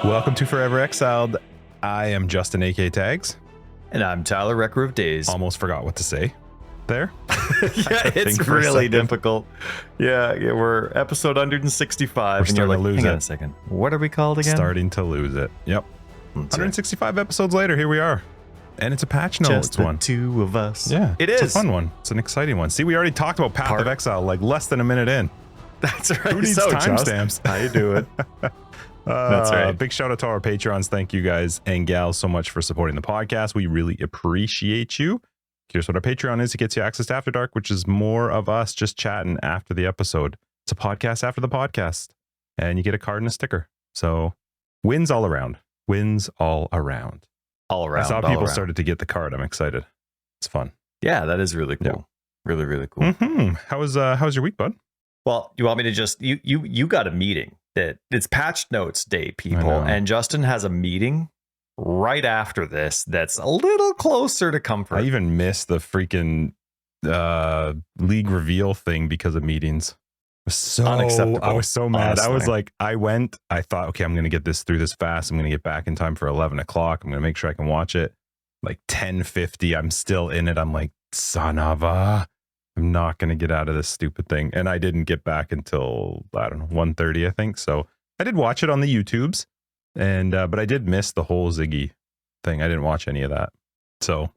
Welcome to Forever Exiled. I am Justin, AK Tags. And I'm Tyler, Wrecker of Days. Almost forgot what to say there. Yeah, it's really difficult. Yeah, we're episode 165. We're starting to lose hang it. on a second. What are we called again? Starting to lose it. Yep. 165 episodes later, here we are. And it's a patch notes Just the one. two of us. Yeah, it it's is. a fun one. It's an exciting one. See, we already talked about Path of Exile like less than a minute in. That's right. Who needs timestamps? How you doing? That's right. Big shout out to our Patrons. Thank you guys and gals so much for supporting the podcast. We really appreciate you. Here's what our Patreon is. It gets you access to After Dark, which is more of us just chatting after the episode. It's a podcast after the podcast. And you get a card and a sticker. So wins all around. Wins all around. All around. I saw people started to get the card. I'm excited. It's fun. Yeah, that is really cool. Yeah. Really, really cool. Mm-hmm. How was your week, bud? Well, you want me to just you got a meeting that it's patch notes day, people, know. and Justin has a meeting right after this that's a little closer to comfort. I even missed the freaking league reveal thing because of meetings. It was so Unacceptable. I was so mad. Honestly. I was like, I thought, okay, I'm going to get this through this fast. I'm going to get back in time for 11 o'clock. I'm going to make sure I can watch it. Like 10:50, I'm still in it. I'm like, son of a, I'm not going to get out of this stupid thing. And I didn't get back until, I don't know, 1:30, I think. So I did watch it on the YouTubes, and but I did miss the whole Ziggy thing. I didn't watch any of that. So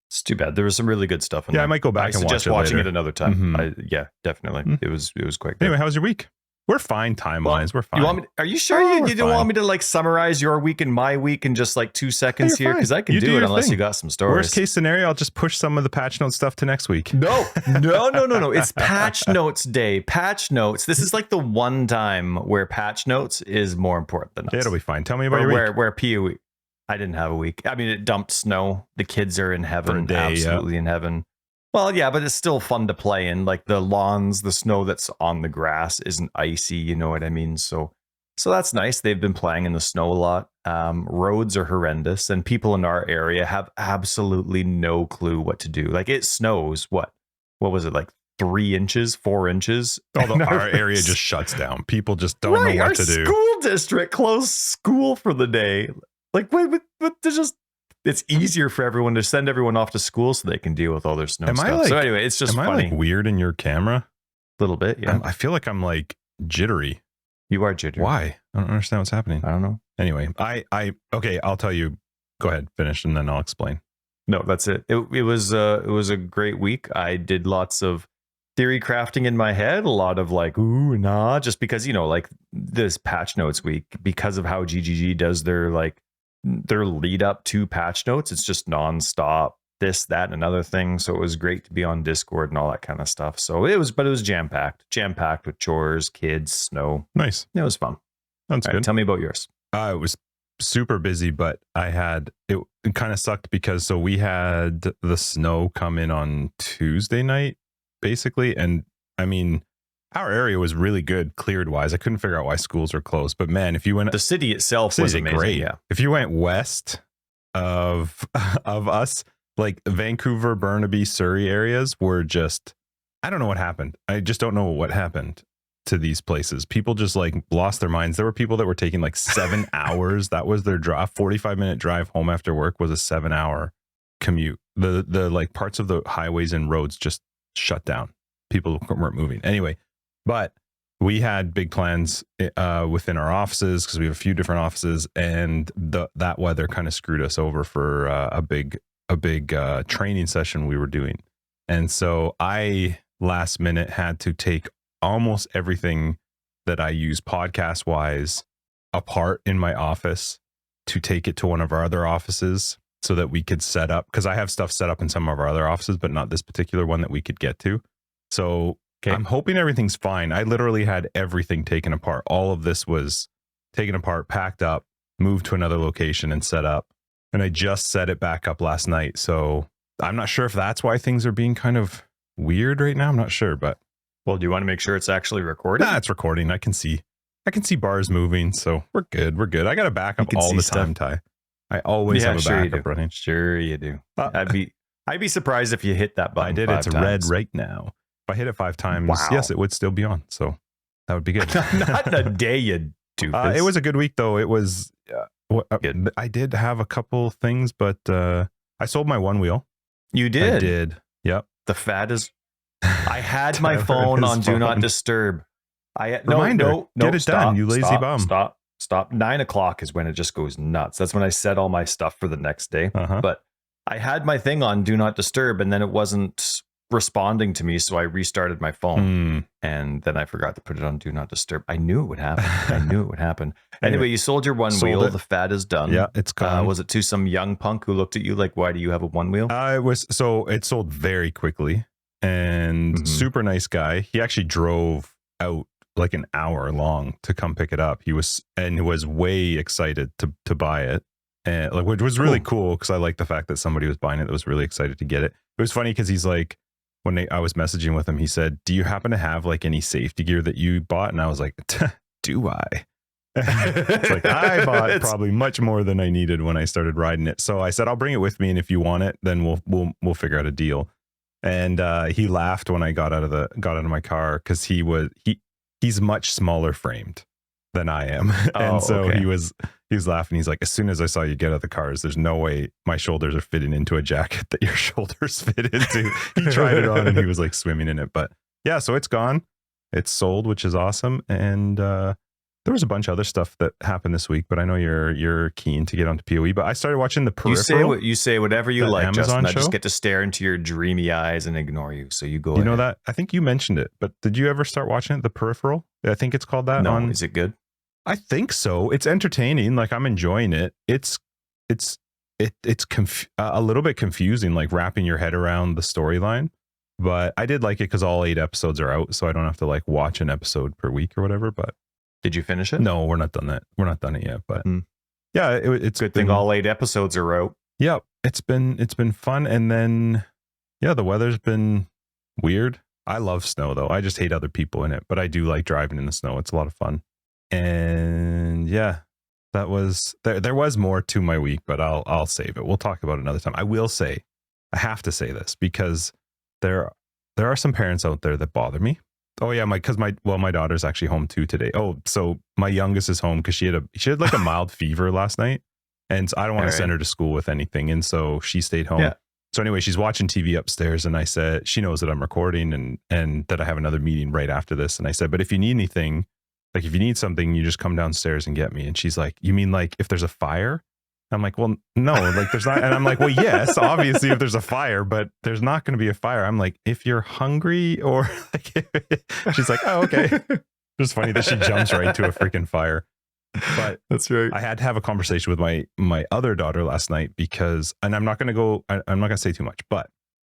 It's too bad. There was some really good stuff in yeah, there. I might go back and watch suggest it watching later. it another time. Mhm. Yeah, definitely. Mhm. It was quite good. Anyway, how was your week? We're fine time-wise. We're fine. You want me? Are you sure Oh, you we're don't fine. want me to like summarize your week and my week in just like 2 seconds you're here? fine. Because I can You do do it your unless thing. you got some stories. Worst case scenario, I'll just push some of the patch note stuff to next week. No. It's patch notes day. Patch notes. This is like the one time where patch notes is more important than us. It'll be fine. Tell me about Or your week. where PoE. I didn't have a week. I mean, it dumped snow. The kids are in heaven, For a day, absolutely in heaven. Well, yeah, but it's still fun to play in. Like the lawns, the snow that's on the grass isn't icy. You know what I mean? So that's nice. They've been playing in the snow a lot. Roads are horrendous, and people in our area have absolutely no clue what to do. Like it snows. What was it like? 3 inches, 4 inches. Although our area just shuts down. People just don't know Our what to do. school district closed school for the day. Like, wait, it's easier for everyone to send everyone off to school so they can deal with all their snow Am I stuff. like- So anyway, it's just Am I funny. like weird in your camera? A little bit, yeah. I feel like I'm like jittery. You are jittery. Why? I don't understand what's happening. I don't know. Anyway, okay, I'll tell you. Go ahead, finish, and then I'll explain. No, that's it. It was a great week. I did lots of theory crafting in my head, a lot of like ooh and ah, just because like this patch notes week, because of how GGG does their lead up to patch notes. It's just nonstop this, that, and another thing. So it was great to be on Discord and all that kind of stuff. So it was jam packed with chores, kids, snow. Nice. It was fun. That's All good. right, tell me about yours. It was super busy, but it kind of sucked because so we had the snow come in on Tuesday night, basically. And I mean, our area was really good cleared wise. I couldn't figure out why schools were closed, but man, if you went The city itself was amazing. great. Yeah. If you went west of us, like Vancouver, Burnaby, Surrey areas were just, I don't know what happened. I just don't know what happened to these places. People just like lost their minds. There were people that were taking like 7 hours. That was their drive. 45-minute drive home after work was a 7-hour commute. The like parts of the highways and roads just shut down. People weren't moving. Anyway, but we had big plans within our offices because we have a few different offices, and that weather kind of screwed us over for a big training session we were doing. And so I last minute had to take almost everything that I use podcast wise apart in my office to take it to one of our other offices so that we could set up, because I have stuff set up in some of our other offices, but not this particular one that we could get to. So Okay. I'm hoping everything's fine. I literally had everything taken apart. All of this was taken apart, packed up, moved to another location and set up. And I just set it back up last night. So I'm not sure if that's why things are being kind of weird right now. I'm not sure, but Well, do you want to make sure it's actually recorded? it's recording. I can see bars moving. So we're good. I got a backup can all see the stuff. time, Ty. I always have a sure you backup do. running. Sure you do. Uh, I'd be surprised if you hit that button. I did. 5 It's times. red right now. If I hit it 5 times, Wow. yes, it would still be on. So that would be good. Not in a day, you doofus. It was a good week, though. It was Good. I did have a couple things, but I sold my one wheel. You did? I did. Yep. The fat is. I had my phone on Do Not Disturb. Reminder, get it done, you lazy bum. Stop. 9 o'clock is when it just goes nuts. That's when I set all my stuff for the next day. But I had my thing on Do Not Disturb, and then it wasn't responding to me, so I restarted my phone, and then I forgot to put it on Do Not Disturb. I knew it would happen. Anyway, you sold your one wheel. The fat is done. Yeah, it's gone. Was it to some young punk who looked at you like, why do you have a one wheel? It sold very quickly, and super nice guy. He actually drove out like an hour long to come pick it up. He was way excited to buy it, and like, which was really cool because I like the fact that somebody was buying it that was really excited to get it. It was funny because he's like, when I was messaging with him, he said, "Do you happen to have like any safety gear that you bought?" And I was like, "Do I?" It's like, I bought probably much more than I needed when I started riding it. So I said, "I'll bring it with me, and if you want it, then we'll figure out a deal." And he laughed when I got out of my car because he's much smaller framed than I am. And so he was laughing. He's like, "As soon as I saw you get out of the cars, there's no way my shoulders are fitting into a jacket that your shoulders fit into." He tried it on and he was like swimming in it. But yeah, so it's gone. It's sold, which is awesome. And there was a bunch of other stuff that happened this week, but I know you're keen to get onto PoE. But I started watching The Peripheral. You say whatever you like, Amazon Justin. I show. just get to stare into your dreamy eyes and ignore you. So you go. You know that? I think you mentioned it, but did you ever start watching it? The Peripheral? I think it's called that. No, is it good? I think so. It's entertaining. Like, I'm enjoying it. It's a little bit confusing, like wrapping your head around the storyline. But I did like it because all 8 episodes are out, so I don't have to like watch an episode per week or whatever. But did you finish it? No, we're not done that. We're not done it yet. But yeah, it's good thing all 8 episodes are out. Yeah, it's been fun. And then yeah, the weather's been weird. I love snow though. I just hate other people in it, but I do like driving in the snow. It's a lot of fun. And yeah, that was there was more to my week, but I'll save it. We'll talk about it another time. I will say, I have to say this because there are some parents out there that bother me. Oh yeah, my daughter's actually home too today. Oh, so my youngest is home because she had like a mild fever last night, and I don't want to send her to school with anything, and so she stayed home. Yeah. So anyway, she's watching TV upstairs, and I said, she knows that I'm recording and that I have another meeting right after this, and I said, but if you need anything, like if you need something, you just come downstairs and get me. And she's like, "You mean like if there's a fire?" I'm like, "Well, no, like there's not." And I'm like, "Well, yes, obviously if there's a fire, but there's not going to be a fire." I'm like, "If you're hungry or like," she's like, "Oh, okay." It's funny that she jumps right to a freaking fire. But that's right. I had to have a conversation with my other daughter last night because, and I'm not going to say too much, but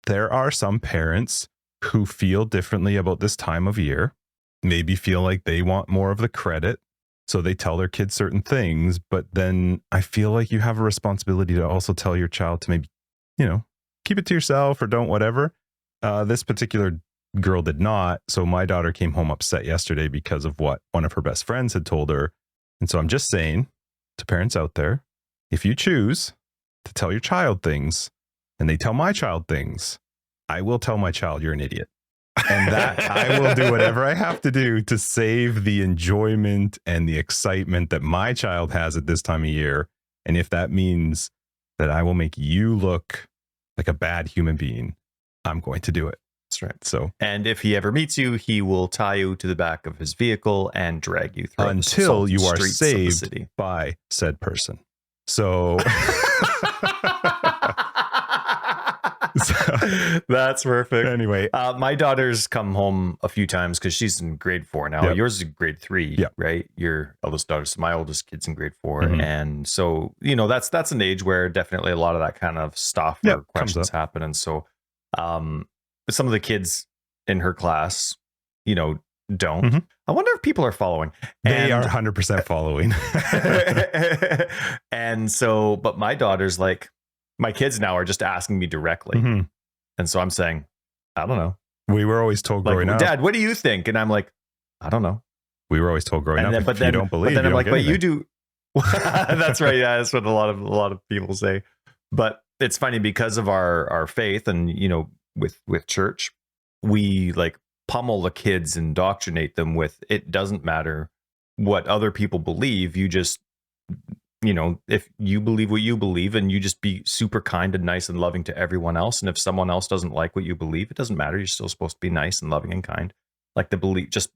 there are some parents who feel differently about this time of year, maybe feel like they want more of the credit. So they tell their kids certain things, but then I feel like you have a responsibility to also tell your child to maybe, keep it to yourself or don't whatever. This particular girl did not. So my daughter came home upset yesterday because of what one of her best friends had told her. And so I'm just saying to parents out there, if you choose to tell your child things and they tell my child things, I will tell my child you're an idiot. And that I will do whatever I have to do to save the enjoyment and the excitement that my child has at this time of year. And if that means that I will make you look like a bad human being, I'm going to do it. That's right. So, and if he ever meets you, he will tie you to the back of his vehicle and drag you through until you are saved by said person. So, that's perfect. Anyway, my daughter's come home a few times because she's in grade 4 now. Yep. Yours is grade 3, right? Your eldest daughter, so my oldest kid's in grade 4, and so that's an age where definitely a lot of that kind of stuff or questions happen, and so some of the kids in her class, don't. I wonder if people are following. They are 100% following. And so, but my daughter's like, my kids now are just asking me directly. And so I'm saying, I don't know. We were always told growing up, Dad, what do you think? And I'm like, I don't know. We were always told growing up, but then you don't believe. But then I'm like, but you do. That's right. Yeah, that's what a lot of people say. But it's funny because of our faith and, with church, we like pummel the kids, indoctrinate them with, it doesn't matter what other people believe. You just if you believe what you believe, and you just be super kind and nice and loving to everyone else. And if someone else doesn't like what you believe, it doesn't matter. You're still supposed to be nice and loving and kind. Like the belief, just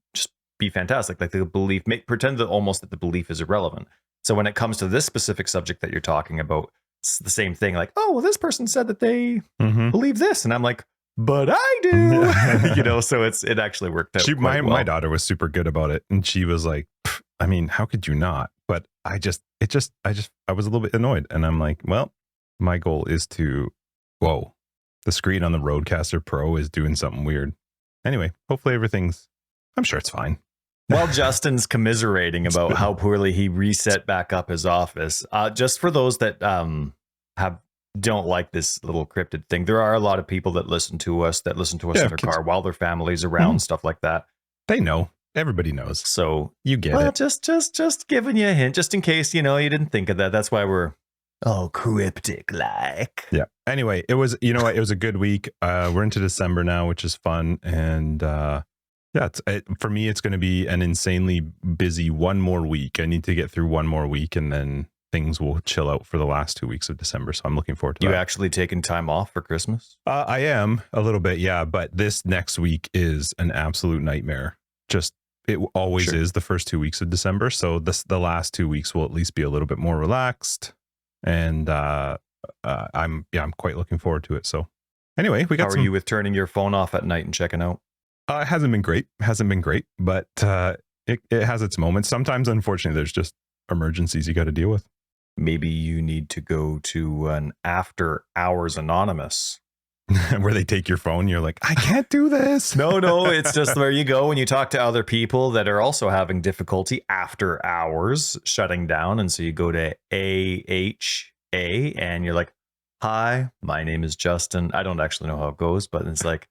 be fantastic. Like the belief, pretend that almost that the belief is irrelevant. So when it comes to this specific subject that you're talking about, it's the same thing. Like, oh, well, this person said that they believe this, and I'm like, but I do. So it actually worked out. My daughter was super good about it, and she was like, I mean, how could you not? But I was a little bit annoyed, and I'm like, well, my goal is to, the screen on the Rodecaster Pro is doing something weird. Anyway, hopefully I'm sure it's fine. While Justin's commiserating about how poorly he reset back up his office, just for those that don't like this little cryptid thing, there are a lot of people that listen to us in their car while their family's around, stuff like that. They know. Everybody knows. So you get it. Just giving you a hint, just in case you didn't think of that. That's why we're cryptic like. Yeah. Anyway, it was it was a good week. We're into December now, which is fun, and for me, it's going to be an insanely busy one more week. I need to get through one more week, and then things will chill out for the last 2 weeks of December. So I'm looking forward to that. You actually taking time off for Christmas? I am a little bit, yeah. But this next week is an absolute nightmare. It always is the first 2 weeks of December. So the last 2 weeks will at least be a little bit more relaxed, and I'm quite looking forward to it. So anyway, How are you with turning your phone off at night and checking out? It hasn't been great, but it has its moments. Sometimes, unfortunately, there's just emergencies you got to deal with. Maybe you need to go to an after hours anonymous where they take your phone. You're like, I can't do this. No, it's just where you go when you talk to other people that are also having difficulty after hours shutting down. And so you go to AHA and you're like, hi, my name is Justin. I don't actually know how it goes, but it's like,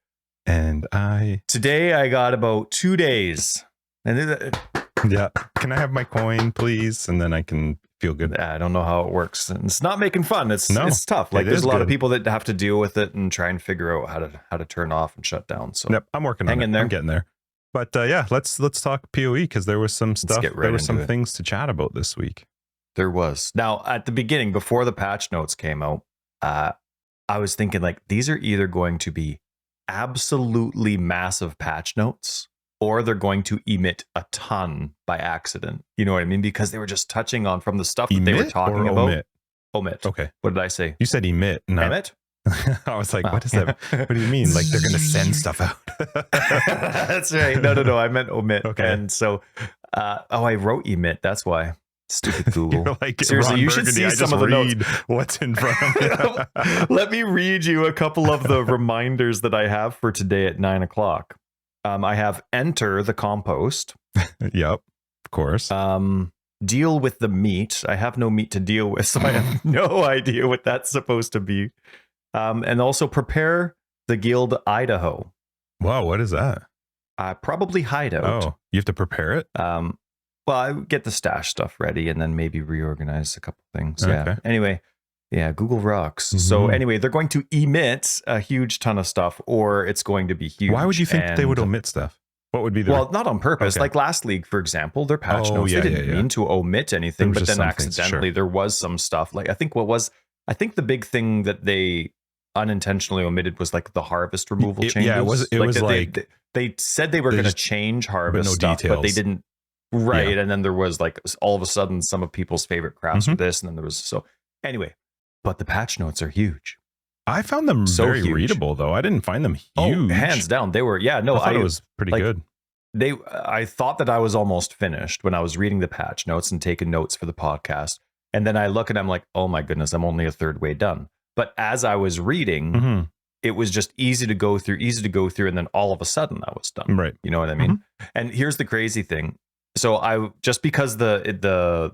today I got about 2 days. And yeah, can I have my coin, please? And then I can feel good. I don't know how it works. And it's not making fun. It's tough. Like there's a lot of people that have to deal with it and try and figure out how to turn off and shut down. So yep, I'm working on it. I'm getting there. But let's talk PoE, because there was some stuff. There were some things to chat about this week. There was. Now at the beginning, before the patch notes came out, I was thinking like these are either going to be absolutely massive patch notes, or they're going to emit a ton by accident. You know what I mean? Because they were just touching on from the stuff that they were talking about. Omit. Okay. What did I say? You said emit. Emit? I was like, what is that? What do you mean? Like they're going to send stuff out? That's right. No. I meant omit. Okay. And so, I wrote emit. That's why. Stupid Google. You're like, seriously, you should see some of the notes. What's in front of you. Let me read you a couple of the reminders that I have for today at 9:00. I have enter the compost. Yep, of course. Deal with the meat. I have no meat to deal with, so I have no idea what that's supposed to be. And also prepare the guild Idaho. Wow, what is that? Probably hideout. Oh, you have to prepare it? Well, I would get the stash stuff ready and then maybe reorganize a couple things. Okay. Yeah. Anyway, yeah, Google rocks. Mm-hmm. So anyway, they're going to emit a huge ton of stuff, or it's going to be huge. Why would you think they would omit stuff? What would be the... Well, not on purpose. Okay. Like last league, for example, their patch notes, they didn't mean to omit anything, but then accidentally there was some stuff. Like I think the big thing that they unintentionally omitted was like the harvest removal changes. Yeah, it was like they said they were going to change harvest stuff, details. But they didn't. Right. Yeah. And then there was like all of a sudden some of people's favorite crafts were this. And then there was anyway, but the patch notes are huge. I found them very readable though. I didn't find them huge. Oh, hands down. They were. Yeah, no, I thought it was pretty good. I thought that I was almost finished when I was reading the patch notes and taking notes for the podcast. And then I look and I'm like, oh my goodness, I'm only a third way done. But as I was reading, it was just easy to go through. And then all of a sudden I was done. Right. You know what I mean? And here's the crazy thing. So I just because the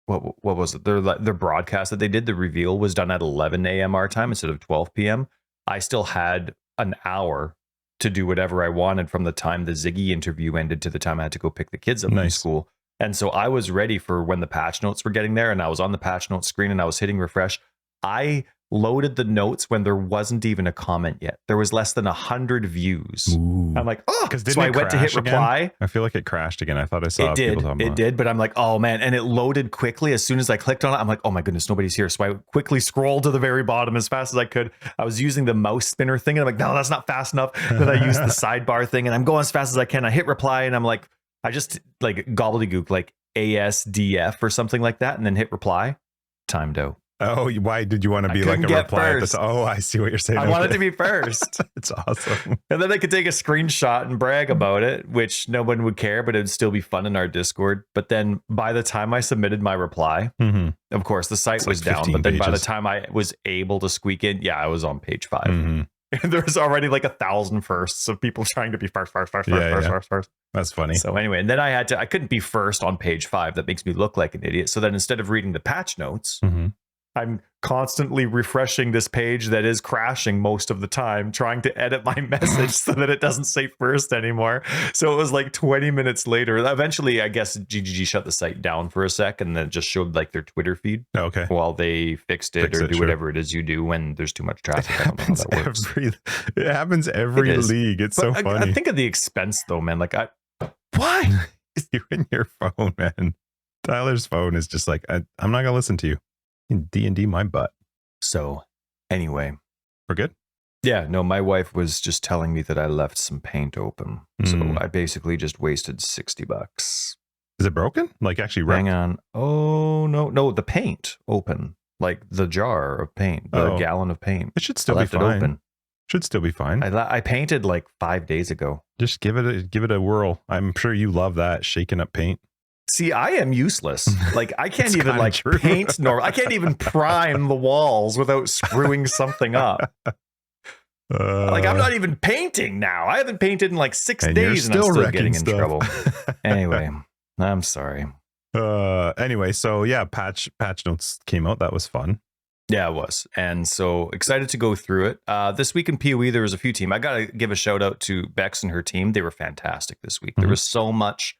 what was it? Their broadcast that they did, the reveal was done at 11 a.m. our time instead of 12 p.m. I still had an hour to do whatever I wanted from the time the Ziggy interview ended to the time I had to go pick the kids up from school. And so I was ready for when the patch notes were getting there, and I was on the patch notes screen and I was hitting refresh. I loaded the notes when there wasn't even a comment yet. There was less than 100 views. Ooh. I'm like, oh, Because so I went to hit reply. Again? I feel like it crashed again. I thought I saw people talking about it. Did, but I'm like, oh man. And it loaded quickly. As soon as I clicked on it, I'm like, oh my goodness, nobody's here. So I quickly scrolled to the very bottom as fast as I could. I was using the mouse spinner thing and I'm like, no, that's not fast enough. Then I used the sidebar thing and I'm going as fast as I can. I hit reply and I'm like, I just like gobbledygook, like ASDF or something like that. And then hit reply. Timed out. Oh, why did you want to be like a reply at this? Oh, I see what you're saying. I wanted to be first. It's awesome. And then I could take a screenshot and brag about it, which no one would care, but it would still be fun in our Discord. But then by the time I submitted my reply, of course, the site was down. But then by the time I was able to squeak in, yeah, I was on page 5. And there was already like 1,000 firsts of people trying to be first. That's funny. So anyway, and then I couldn't be first on page 5. That makes me look like an idiot. So then instead of reading the patch notes, I'm constantly refreshing this page that is crashing most of the time, trying to edit my message so that it doesn't say first anymore. So it was like 20 minutes later. Eventually, I guess GGG shut the site down for a sec and then just showed like their Twitter feed. Okay. While they fixed it or do whatever it is you do when there's too much traffic. I don't know how that works. It happens every league. It's so funny. I think of the expense though, man. Like why? You're in your phone, man. Tyler's phone is just like, I'm not going to listen to you. D&D my butt. So anyway, we're good. Yeah, no, my wife was just telling me that I left some paint open. So I basically just wasted $60. Is it broken? Like actually wrecked? Hang on. Oh, no, the paint open. Like the jar of paint, the gallon of paint. It should still be fine. It open. Should still be fine. I painted like 5 days ago. Just give it a whirl. I'm sure you love that, shaking up paint. See, I am useless. Like I can't even like paint normal. I can't even prime the walls without screwing something up. Like I'm not even painting now. I haven't painted in like 6 days and I'm still getting in trouble. Anyway, I'm sorry. Anyway, so yeah, patch notes came out. That was fun. Yeah, it was. And so excited to go through it. This week in PoE, there was a few teams. I got to give a shout out to Bex and her team. They were fantastic this week. There was so much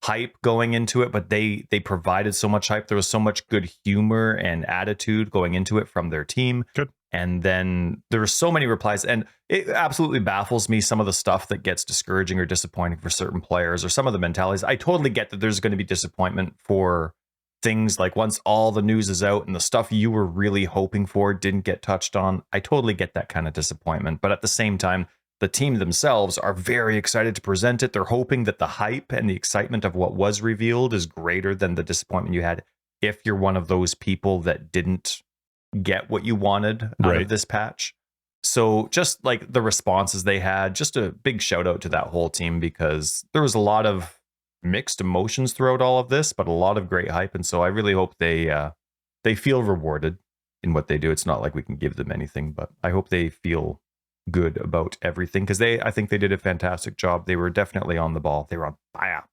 hype going into it, but they provided so much hype. There was so much good humor and attitude going into it from their team. Good. And then there were so many replies, and it absolutely baffles me some of the stuff that gets discouraging or disappointing for certain players or some of the mentalities. I totally get that there's going to be disappointment for things like once all the news is out and the stuff you were really hoping for didn't get touched on. I totally get that kind of disappointment. But at the same time, the team themselves are very excited to present it. They're hoping that the hype and the excitement of what was revealed is greater than the disappointment you had if you're one of those people that didn't get what you wanted out of this patch. So just like the responses they had, just a big shout out to that whole team because there was a lot of mixed emotions throughout all of this, but a lot of great hype. And so I really hope they feel rewarded in what they do. It's not like we can give them anything, but I hope they feel good about everything because I think they did a fantastic job. They were definitely on the ball. They were on fire.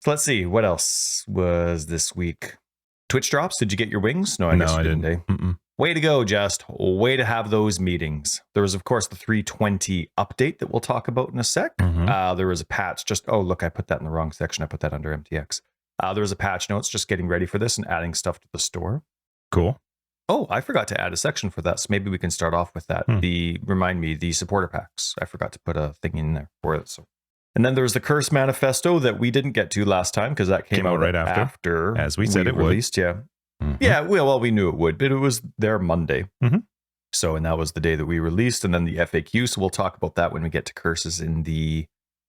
So let's see what else was this week. Twitch drops. Did you get your wings? No, I guess you didn't. Eh? Way to go, Just. Way to have those meetings. There was, of course, the 320 update that we'll talk about in a sec. There was a patch. Look, I put that in the wrong section. I put that under MTX. There was a patch notes just getting ready for this and adding stuff to the store. Cool. Oh, I forgot to add a section for that. So maybe we can start off with that. The supporter packs. I forgot to put a thing in there for it. So, and then there was the curse manifesto that we didn't get to last time because that came out right after, as we said it released. Would. Yeah, yeah. Well, we knew it would, but it was there Monday. So, and that was the day that we released, and then the FAQ. So we'll talk about that when we get to curses in the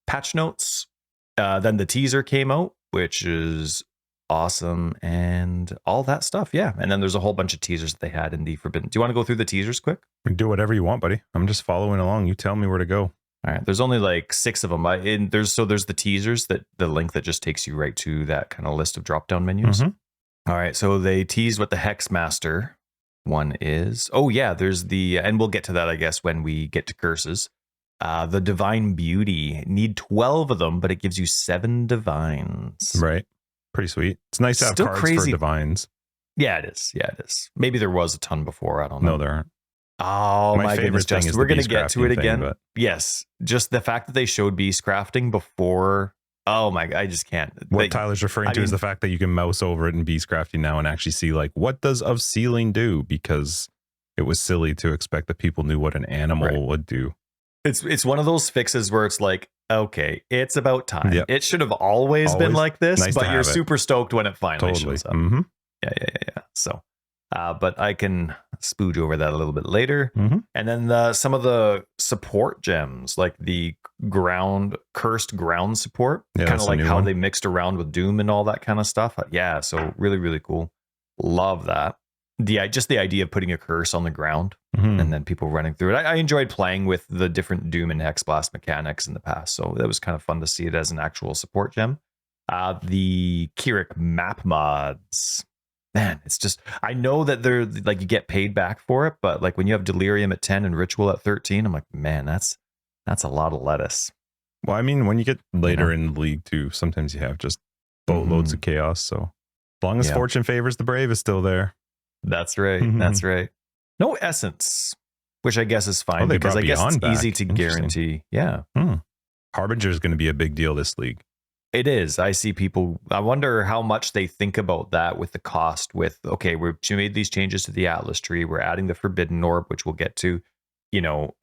patch notes. Then the teaser came out, which is awesome and all that stuff. Yeah. And then there's a whole bunch of teasers that they had in the Forbidden. Do you want to go through the teasers quick? Do whatever you want, buddy. I'm just following along. You tell me where to go. All right. There's only like 6 of them. There's the teasers, that the link that just takes you right to that kind of list of drop down menus. All right. So they teased what the Hexmaster one is. Oh yeah. There's and we'll get to that, I guess, when we get to curses. The Divine Beauty. Need 12 of them, but it gives you 7 divines. Right. Pretty sweet. It's nice to have cards for divines. Yeah, it is. Yeah, it is. Maybe there was a ton before. I don't know. No, there aren't. Oh, my goodness, Justin. We're going to get to it again. But yes. Just the fact that they showed beast crafting before. Oh my, I just can't. What Tyler's referring to is the fact that you can mouse over it in beast crafting now and actually see like, what does of sealing do? Because it was silly to expect that people knew what an animal would do. It's one of those fixes where it's like, okay, it's about time. Yep. It should have always been like this, nice but you're super stoked when it finally shows up. Mm-hmm. Yeah. So, but I can spooge over that a little bit later. Mm-hmm. And then some of the support gems, like the cursed ground support, kind of like how they mixed around with Doom and all that kind of stuff. Yeah, so really, really cool. Love that. Just the idea of putting a curse on the ground and then people running through it. I enjoyed playing with the different Doom and Hexblast mechanics in the past, so that was kind of fun to see it as an actual support gem. The Keurig map mods. Man, it's just, I know that they're like, you get paid back for it, but like when you have Delirium at 10 and Ritual at 13, I'm like, man, that's a lot of lettuce. Well, I mean, when you get later in the league too, sometimes you have just boatloads of chaos. So as long as fortune favors the brave is still there. That's right. That's right. No essence, which I guess is fine because I guess it's easy to guarantee. Yeah. Harbinger is going to be a big deal this league. It is. I see people. I wonder how much they think about that with the cost. With, okay, we made these changes to the Atlas tree. We're adding the Forbidden Orb, which we'll get to.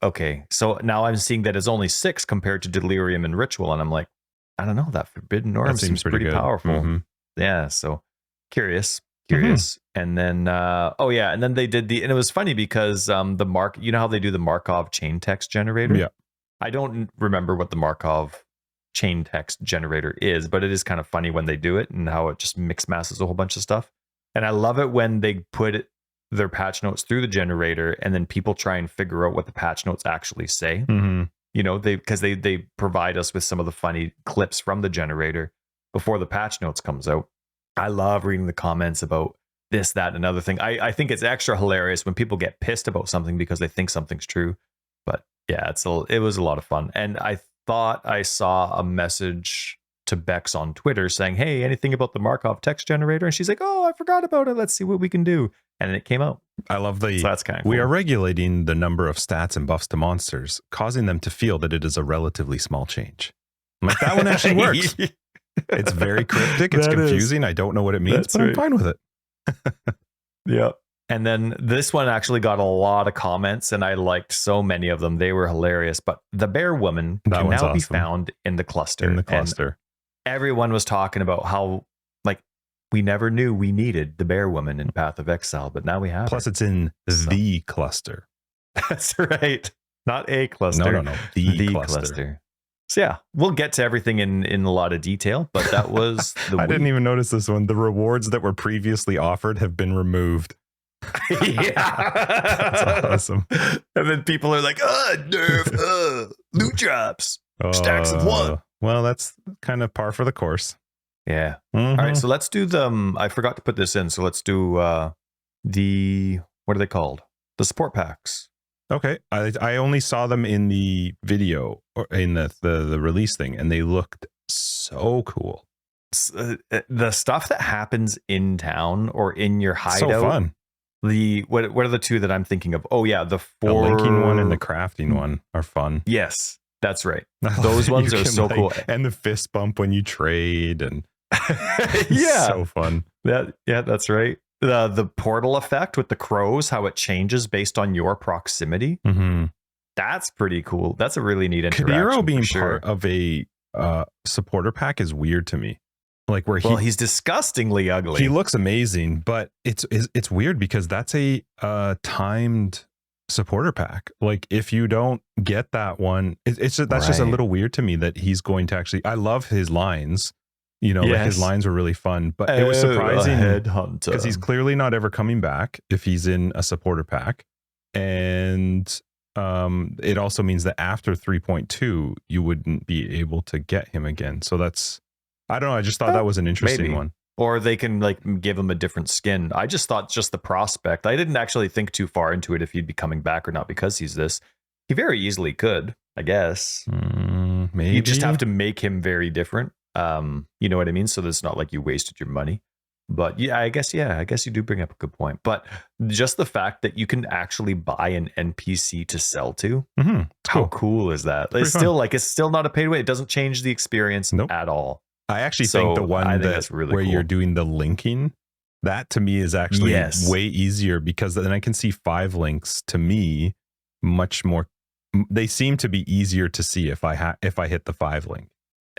Okay. So now I'm seeing that it's only 6 compared to Delirium and Ritual, and I'm like, I don't know. That Forbidden Orb seems pretty powerful. Yeah. So curious. And then and then they did and it was funny because the how they do the Markov chain text generator. Yeah. I don't remember what the Markov chain text generator is, but it is kind of funny when they do it and how it just mix masses a whole bunch of stuff. And I love it when they put their patch notes through the generator and then people try and figure out what the patch notes actually say. Because they provide us with some of the funny clips from the generator before the patch notes comes out. I love reading the comments about this, that, and another thing. I think it's extra hilarious when people get pissed about something because they think something's true. But yeah, it was a lot of fun. And I thought I saw a message to Bex on Twitter saying, hey, anything about the Markov text generator? And she's like, oh, I forgot about it. Let's see what we can do. And it came out. I love so that's kind of cool. We are regulating the number of stats and buffs to monsters, causing them to feel that it is a relatively small change. I'm like, that one actually works. It's very cryptic. It's confusing. I don't know what it means, but I'm fine with it. Yeah. And then this one actually got a lot of comments, and I liked so many of them. They were hilarious. But the bear woman can now be found in the cluster. And everyone was talking about how, like, we never knew we needed the bear woman in Path of Exile, but now we have Plus, it's in the cluster. That's right. Not a cluster. No. The cluster. So yeah, we'll get to everything in a lot of detail, but that was the I didn't even notice this one. The rewards that were previously offered have been removed. Yeah. That's awesome. And then people are like, nerf, loot drops, stacks of 1. Well, that's kind of par for the course. Yeah. All right, so let's do I forgot to put this in, so let's do what are they called? The support packs. Okay, I only saw them in the video or in the release thing, and they looked so cool. The stuff that happens in town or in your hideout. So fun. What are the 2 that I'm thinking of? Oh yeah, the linking one and the crafting one are fun. Yes, that's right. Those ones are so cool. And the fist bump when you trade, and yeah, so fun. That's right. The portal effect with the crows, how it changes based on your proximity. That's pretty cool. That's a really neat interaction. Kadiro being part of a supporter pack is weird to me. Like he's disgustingly ugly. He looks amazing, but it's weird because that's a timed supporter pack. Like if you don't get that one, that's just a little weird to me that he's going to actually. I love his lines. Like his lines were really fun, but it was surprising because he's clearly not ever coming back if he's in a supporter pack. And it also means that after 3.2, you wouldn't be able to get him again. So I don't know. I just thought that was an interesting one. Or they can like give him a different skin. I just thought just the prospect. I didn't actually think too far into it if he'd be coming back or not because he's this. He very easily could, I guess. Maybe. You just have to make him very different. You know what I mean? So it's not like you wasted your money. But I guess you do bring up a good point. But just the fact that you can actually buy an NPC to sell to, how cool is that? It's still not a paid way. It doesn't change the experience at all. I actually think the one that's really where you're doing the linking That to me is actually Yes. way easier, because then I can see 5 links to me much more. They seem to be easier to see if I hit the 5 link.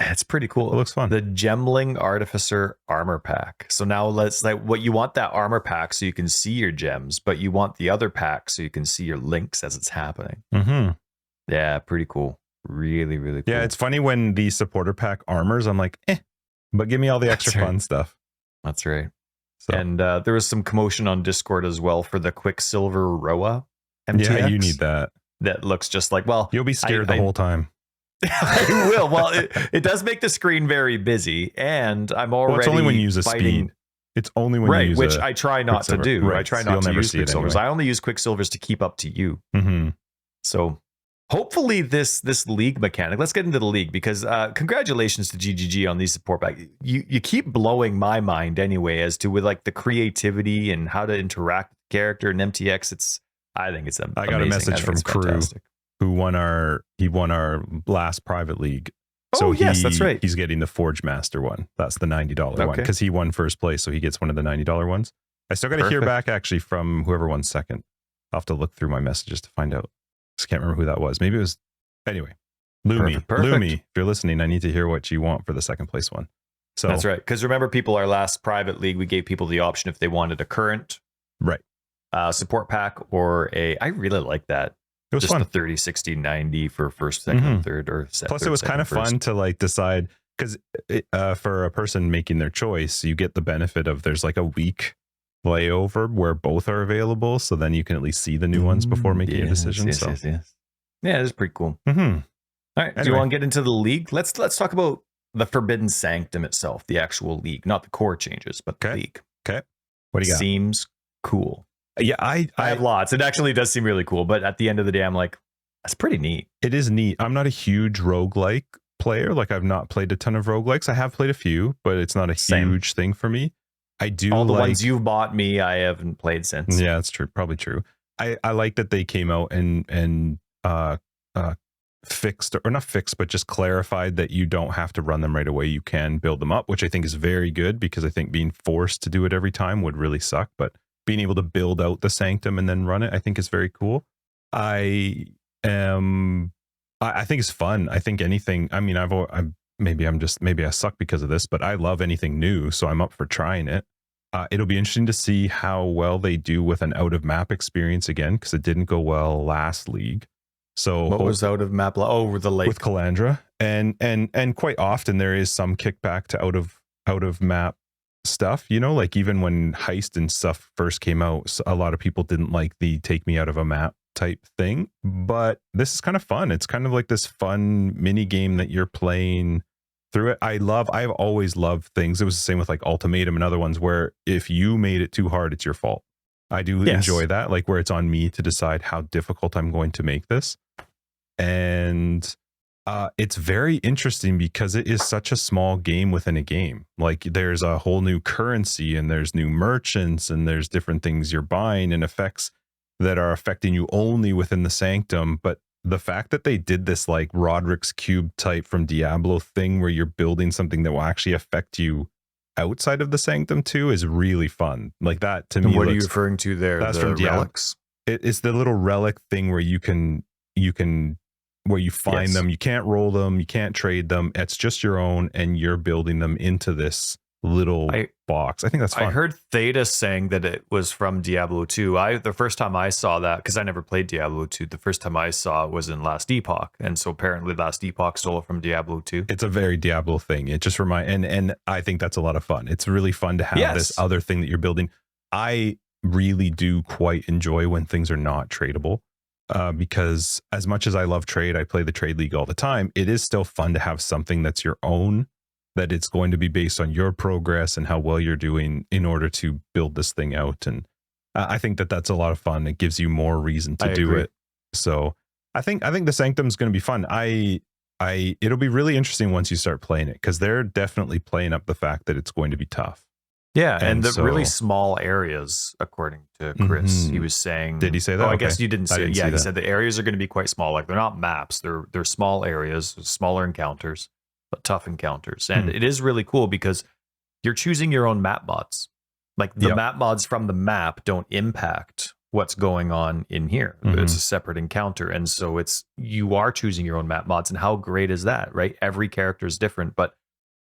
It's pretty cool. It looks fun. The Gemling Artificer Armor Pack. So now let's what you want that armor pack so you can see your gems, but you want the other pack so you can see your links as it's happening. Mm-hmm. Yeah, pretty cool. Really, really cool. Yeah, it's funny when the supporter pack armors, I'm like, but give me all the extra fun stuff. That's right. So. And there was some commotion on Discord as well for the Quicksilver Roa MTX. Yeah, you need that. That looks just like, well, you'll be scared the whole time. I will. Well, it does make the screen very busy, and I'm already. Well, it's only when you use a speed. It's only when you use which I try not to do. Right. I try not to use Quicksilvers. Anyway. I only use Quicksilvers to keep up to you. Mm-hmm. So hopefully this league mechanic. Let's get into the league, because congratulations to GGG on these support back. You keep blowing my mind anyway as to with like the creativity and how to interact with the character and MTX. I think it's amazing. I got a message from Crew, who won our last private league. So yes, that's right. He's getting the Forge Master one. That's the $90 one, because he won first place, so he gets one of the $90 ones. I still got to hear back actually from whoever won second. I'll have to look through my messages to find out. Just can't remember who that was. Maybe it was anyway. Lumi, Lumi, if you're listening, I need to hear what you want for the second place one. So that's right. Because remember, people, our last private league, we gave people the option if they wanted a current support pack or I really like that. It was just fun. The 30, 60, 90 for first, second, third, or set. Plus, it was kind of fun to like decide, because for a person making their choice, you get the benefit of there's like a week layover where both are available, so then you can at least see the new ones before making a decision. Yes. Yeah, it's pretty cool. Mm-hmm. All right, anyway. Do you want to get into the league? Let's talk about the Forbidden Sanctum itself, the actual league, not the core changes, but the league. Okay, what do you got? Seems cool. Yeah, I have lots. It actually does seem really cool, but at the end of the day, I'm like, that's pretty neat. It is neat. I'm not a huge roguelike player. Like, I've not played a ton of roguelikes. I have played a few, but it's not a huge thing for me. I do all the ones you've bought me, I haven't played since. Yeah, that's true. Probably true. I like that they came out and fixed, or not fixed, but just clarified that you don't have to run them right away. You can build them up, which I think is very good, because I think being forced to do it every time would really suck. But being able to build out the Sanctum and then run it, I think is very cool. I think it's fun. I think anything. I mean, maybe I suck because of this, but I love anything new, so I'm up for trying it. It'll be interesting to see how well they do with an out of map experience again, because it didn't go well last league. So what was out of map? Over the lake with Calandra, and quite often there is some kickback to out of map stuff. You know, like even when Heist and stuff first came out, a lot of people didn't like the take me out of a map type thing. But this is kind of fun. It's kind of like this fun mini game that you're playing through it. I've always loved things. It was the same with like Ultimatum and other ones, where if you made it too hard, it's your fault. I do enjoy that, like where it's on me to decide how difficult I'm going to make this. And it's very interesting because it is such a small game within a game. Like, there's a whole new currency, and there's new merchants, and there's different things you're buying and effects that are affecting you only within the Sanctum. But the fact that they did this like Roderick's Cube type from Diablo thing, where you're building something that will actually affect you outside of the Sanctum too, is really fun. Like, that to me. What are you referring to there? That's from Diablo. Relics. It's the little relic thing where you can where you find them. You can't roll them, you can't trade them. It's just your own, and you're building them into this little box. I think that's fun. I heard Theta saying that it was from Diablo 2. The first time I saw that, because I never played Diablo 2, the first time I saw it was in Last Epoch, and so apparently Last Epoch stole it from Diablo 2. It's a very Diablo thing. It just and I think that's a lot of fun. It's really fun to have this other thing that you're building. I really do quite enjoy when things are not tradable. Because as much as I love trade, I play the trade league all the time. It is still fun to have something that's your own, that it's going to be based on your progress and how well you're doing in order to build this thing out. And I think that that's a lot of fun. It gives you more reason to do it. So I think the Sanctum is going to be fun. It'll be really interesting once you start playing it, because they're definitely playing up the fact that it's going to be tough. Yeah, and the really small areas, according to Chris, he was saying. Did he say that? Oh, I guess you didn't say it. Yeah, he said the areas are going to be quite small. Like, they're not maps; they're small areas, smaller encounters, but tough encounters. And it is really cool because you're choosing your own map bots. Like the map mods from the map don't impact what's going on in here. It's a separate encounter. And so you are choosing your own map mods. And how great is that, right? Every character is different, but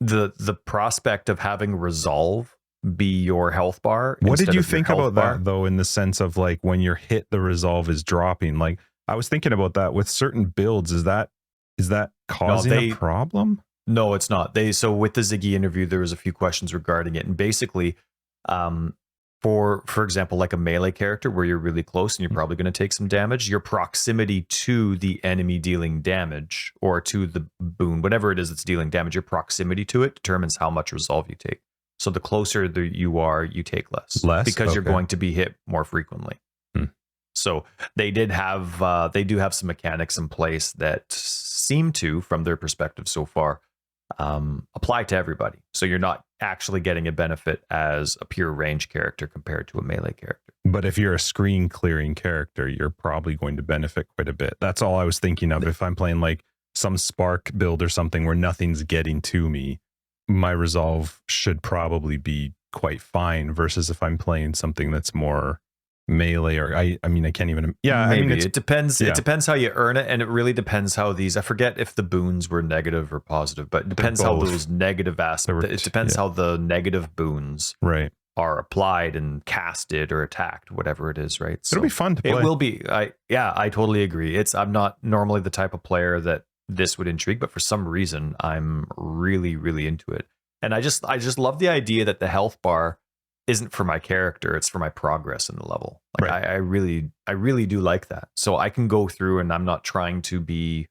the prospect of having resolve be your health bar. What did you think about that though, in the sense of like when you're hit, the resolve is dropping? Like I was thinking about that with certain builds. Is that causing a problem? No, it's not. So with the Ziggy interview, there was a few questions regarding it. And basically, for example, like a melee character where you're really close and you're probably going to take some damage, your proximity to the enemy dealing damage or to the boon, whatever it is that's dealing damage, your proximity to it determines how much resolve you take. So the closer you are, you take less because you're going to be hit more frequently. So they do have some mechanics in place that seem to, from their perspective so far, apply to everybody. So you're not actually getting a benefit as a pure range character compared to a melee character. But if you're a screen clearing character, you're probably going to benefit quite a bit. That's all I was thinking of. If I'm playing like some Spark build or something where nothing's getting to me, my resolve should probably be quite fine, versus if I'm playing something that's more melee, or I mean I can't even maybe. I mean it depends. It depends how you earn it, and it really depends how I forget if the boons were negative or positive, but it depends how those negative aspects, it depends how the negative boons are applied and casted or attacked, whatever it is, right? So it'll be fun to play. It will be. I totally agree. I'm not normally the type of player that this would intrigue, but for some reason I'm really, really into it. And I just love the idea that the health bar isn't for my character, it's for my progress in the level. Like I really do like that. So I can go through and I'm not trying to be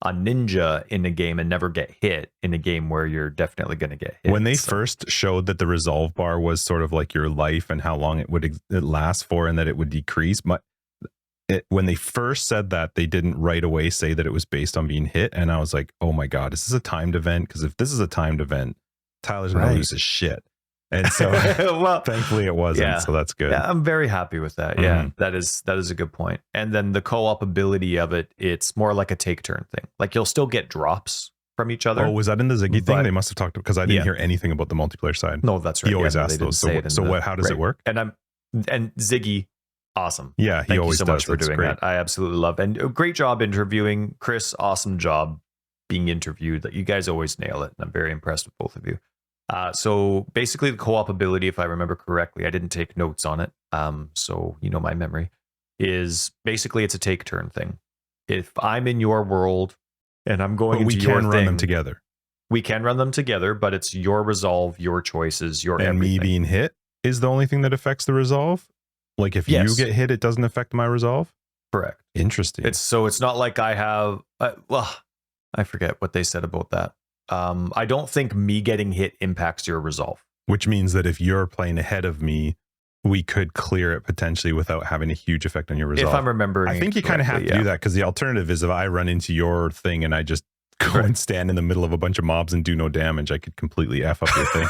a ninja in a game and never get hit in a game where you're definitely going to get hit. When they first showed that the resolve bar was sort of like your life and how long it would last for, and that it would decrease, when they first said that, they didn't right away say that it was based on being hit. And I was like, oh my God, is this a timed event? Because if this is a timed event, Tyler's going to lose his shit. And so well, thankfully it wasn't. So that's good. Yeah, I'm very happy with that. Yeah, that is a good point. And then the co-op ability of it, it's more like a take turn thing. Like you'll still get drops from each other. Oh, was that in the Ziggy thing? They must have talked, because I didn't hear anything about the multiplayer side. No, that's right. He always asked those. So how does it work? And Ziggy, awesome. Yeah, Thank you so much for doing that. I absolutely love, and great job interviewing. Chris, awesome job being interviewed. That you guys always nail it. And I'm very impressed with both of you. So basically the co-op ability, if I remember correctly, I didn't take notes on it. So my memory is basically it's a take turn thing. If I'm in your world and I'm going into your thing, we can run them together. We can run them together, but it's your resolve, your choices, your everything. Me being hit is the only thing that affects the resolve. Like if you get hit, it doesn't affect my resolve. Correct. Interesting. It's not like I have. I forget what they said about that. I don't think me getting hit impacts your resolve. Which means that if you're playing ahead of me, we could clear it potentially without having a huge effect on your resolve. If I'm remembering, I think you kind of have to do that, because the alternative is if I run into your thing and I just go and stand in the middle of a bunch of mobs and do no damage, I could completely F up your thing.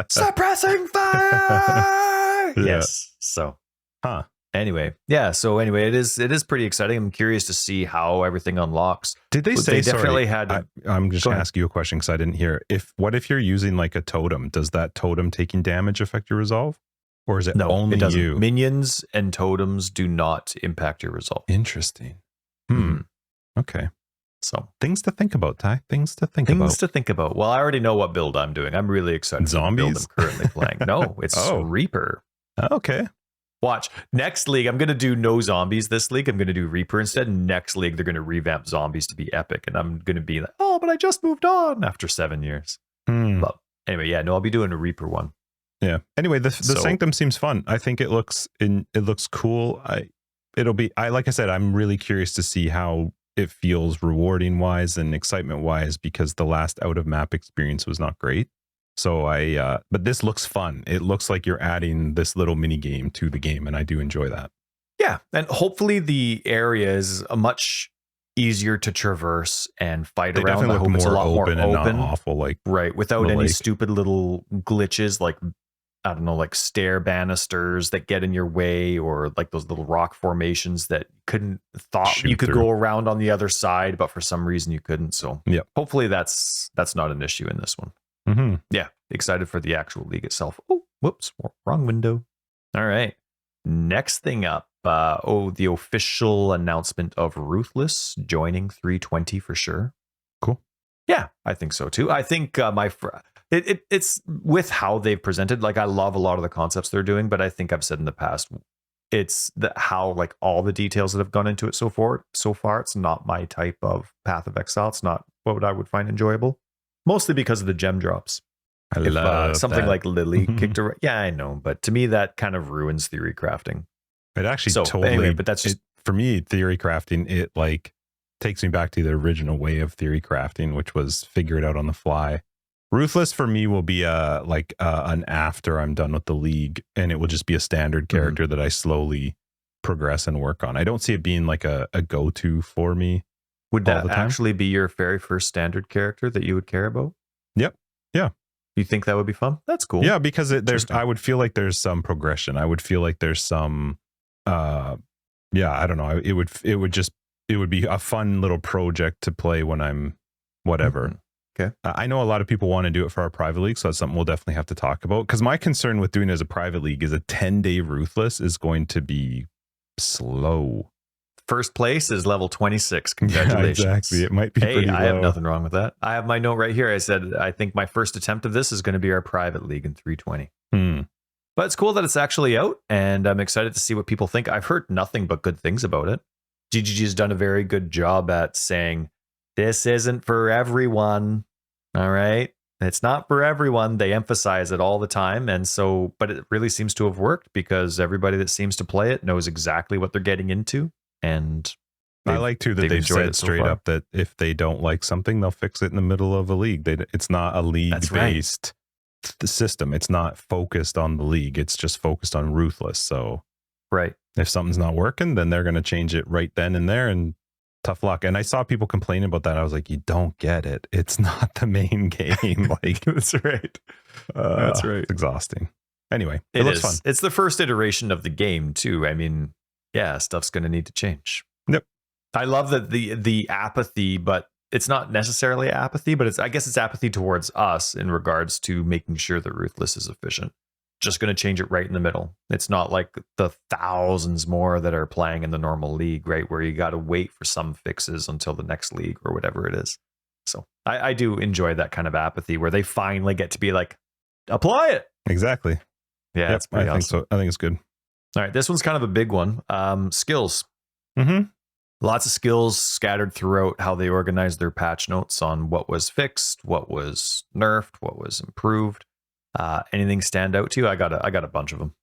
Suppressing fire! Yes. So, Anyway, it is pretty exciting. I'm curious to see how everything unlocks. Did they say? They definitely had. I'm just going to ask you a question because I didn't hear. What if you're using like a totem? Does that totem taking damage affect your resolve, or is it only you? Minions and totems do not impact your resolve. Interesting. Okay. So things to think about, Ty. Things to think about. Well, I already know what build I'm doing. I'm really excited. Zombies. For the build I'm currently playing. No, it's Reaper. Okay. Watch. Next league, I'm going to do no zombies this league. I'm going to do Reaper instead. Next league, they're going to revamp zombies to be epic. And I'm going to be like, oh, but I just moved on after 7 years. But anyway, I'll be doing a Reaper one. Yeah. Anyway, the Sanctum seems fun. I think it looks cool. Like I said, I'm really curious to see how it feels rewarding wise and excitement wise, because the last out of map experience was not great. So but this looks fun. It looks like you're adding this little mini game to the game, and I do enjoy that. Yeah, and hopefully the area is a much easier to traverse and fight around. I hope it's a lot more open and not awful, without any stupid little glitches like, I don't know, like stair banisters that get in your way, or like those little rock formations that you could go around on the other side, but for some reason you couldn't. So hopefully that's not an issue in this one. Yeah, excited for the actual league itself. Oh, Whoops, wrong window. All right. Next thing up. The official announcement of Ruthless joining 320 for sure. Cool. Yeah, I think so too. I think it's with how they've presented. Like, I love a lot of the concepts they're doing, but I think I've said in the past, it's how like all the details that have gone into it so far. It's not my type of Path of Exile. It's not what I would find enjoyable, mostly because of the gem drops. I love something that. like Lily kicked around. Yeah, I know, but to me that kind of ruins theory crafting. It actually But anyway, but that's just for me, theory crafting, it like takes me back to the original way of theory crafting, which was figure it out on the fly. Ruthless for me will be an after I'm done with the league, and it will just be a standard character that I slowly progress and work on. I don't see it being like a go-to for me. Would that actually be your very first standard character that you would care about? Yep. Yeah. You think that would be fun? That's cool. Yeah, because I would feel like there's some progression. I would feel like there's some I don't know. It would be a fun little project to play when I'm whatever. Mm-hmm. Okay. I know a lot of people want to do it for our private league, so that's something we'll definitely have to talk about. Because my concern with doing it as a private league is a 10-day Ruthless is going to be slow. First place is level 26. Congratulations. Yeah, exactly. It might be pretty low. I have nothing wrong with that. I have my note right here. I said, I think my first attempt of this is going to be our private league in 320. But it's cool that it's actually out, and I'm excited to see what people think. I've heard nothing but good things about it. GGG has done a very good job at saying, this isn't for everyone. All right. It's not for everyone. They emphasize it all the time. And so, but it really seems to have worked because everybody that seems to play it knows exactly what they're getting into. And I like too that they've said straight up that if they don't like something, they'll fix it in the middle of a league. It's not a league based system. It's not focused on the league. It's just focused on Ruthless. So if something's not working, then they're going to change it right then and there, and tough luck. And I saw people complaining about that. I was like, you don't get it. It's not the main game. Like, that's right. That's right. It's exhausting. Anyway, it looks fun. It's the first iteration of the game too. I mean, yeah, stuff's going to need to change. Yep. I love that the apathy, but it's not necessarily apathy, but I guess it's apathy towards us in regards to making sure that Ruthless is efficient. Just going to change it right in the middle. It's not like the thousands more that are playing in the normal league, right? Where you got to wait for some fixes until the next league or whatever it is. So I do enjoy that kind of apathy where they finally get to be like, apply it. Exactly. Yeah, that's pretty awesome. Think so. I think it's good. All right. This one's kind of a big one. Skills. Lots of skills scattered throughout how they organize their patch notes on what was fixed, what was nerfed, what was improved. Anything stand out to you? I got a bunch of them.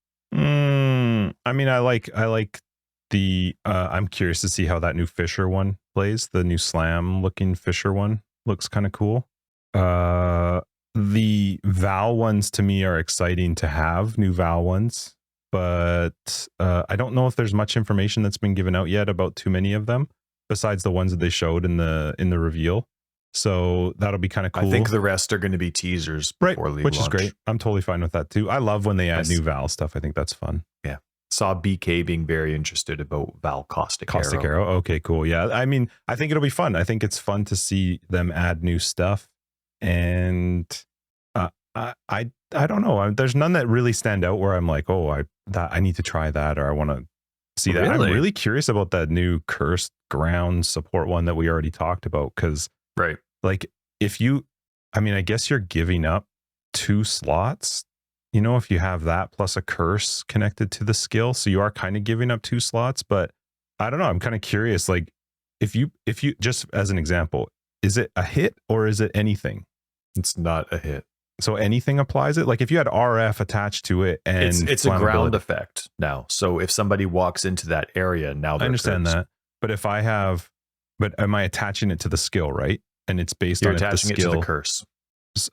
I mean, I like the I'm curious to see how that new Fisher one plays. The new slam looking Fisher one looks kind of cool. The Val ones to me are exciting to have, new Val ones, but I don't know if there's much information that's been given out yet about too many of them besides the ones that they showed in the reveal. So that'll be kind of cool. I think the rest are going to be teasers before league which launch. is great. I'm totally fine with that too. I love when they add new Val stuff. I think that's fun. Yeah. Saw BK being very interested about Val Caustic Arrow. Okay, cool. Yeah. I mean, I think it'll be fun. I think it's fun to see them add new stuff. And I don't know. There's none that really stand out where I'm like, oh, I need to try that, or I want to see that. I'm really curious about that new Cursed Ground support one that we already talked about. Cause like I guess you're giving up 2 slots, if you have that plus a curse connected to the skill. So you are kind of giving up 2 slots, but I don't know. I'm kind of curious. Like if you just as an example, is it a hit or is it anything? It's not a hit. So anything applies it? Like if you had RF attached to it and it's a ground effect now. So if somebody walks into that area now, I understand that. But am I attaching it to the skill, right? And it's based on attaching it to the curse.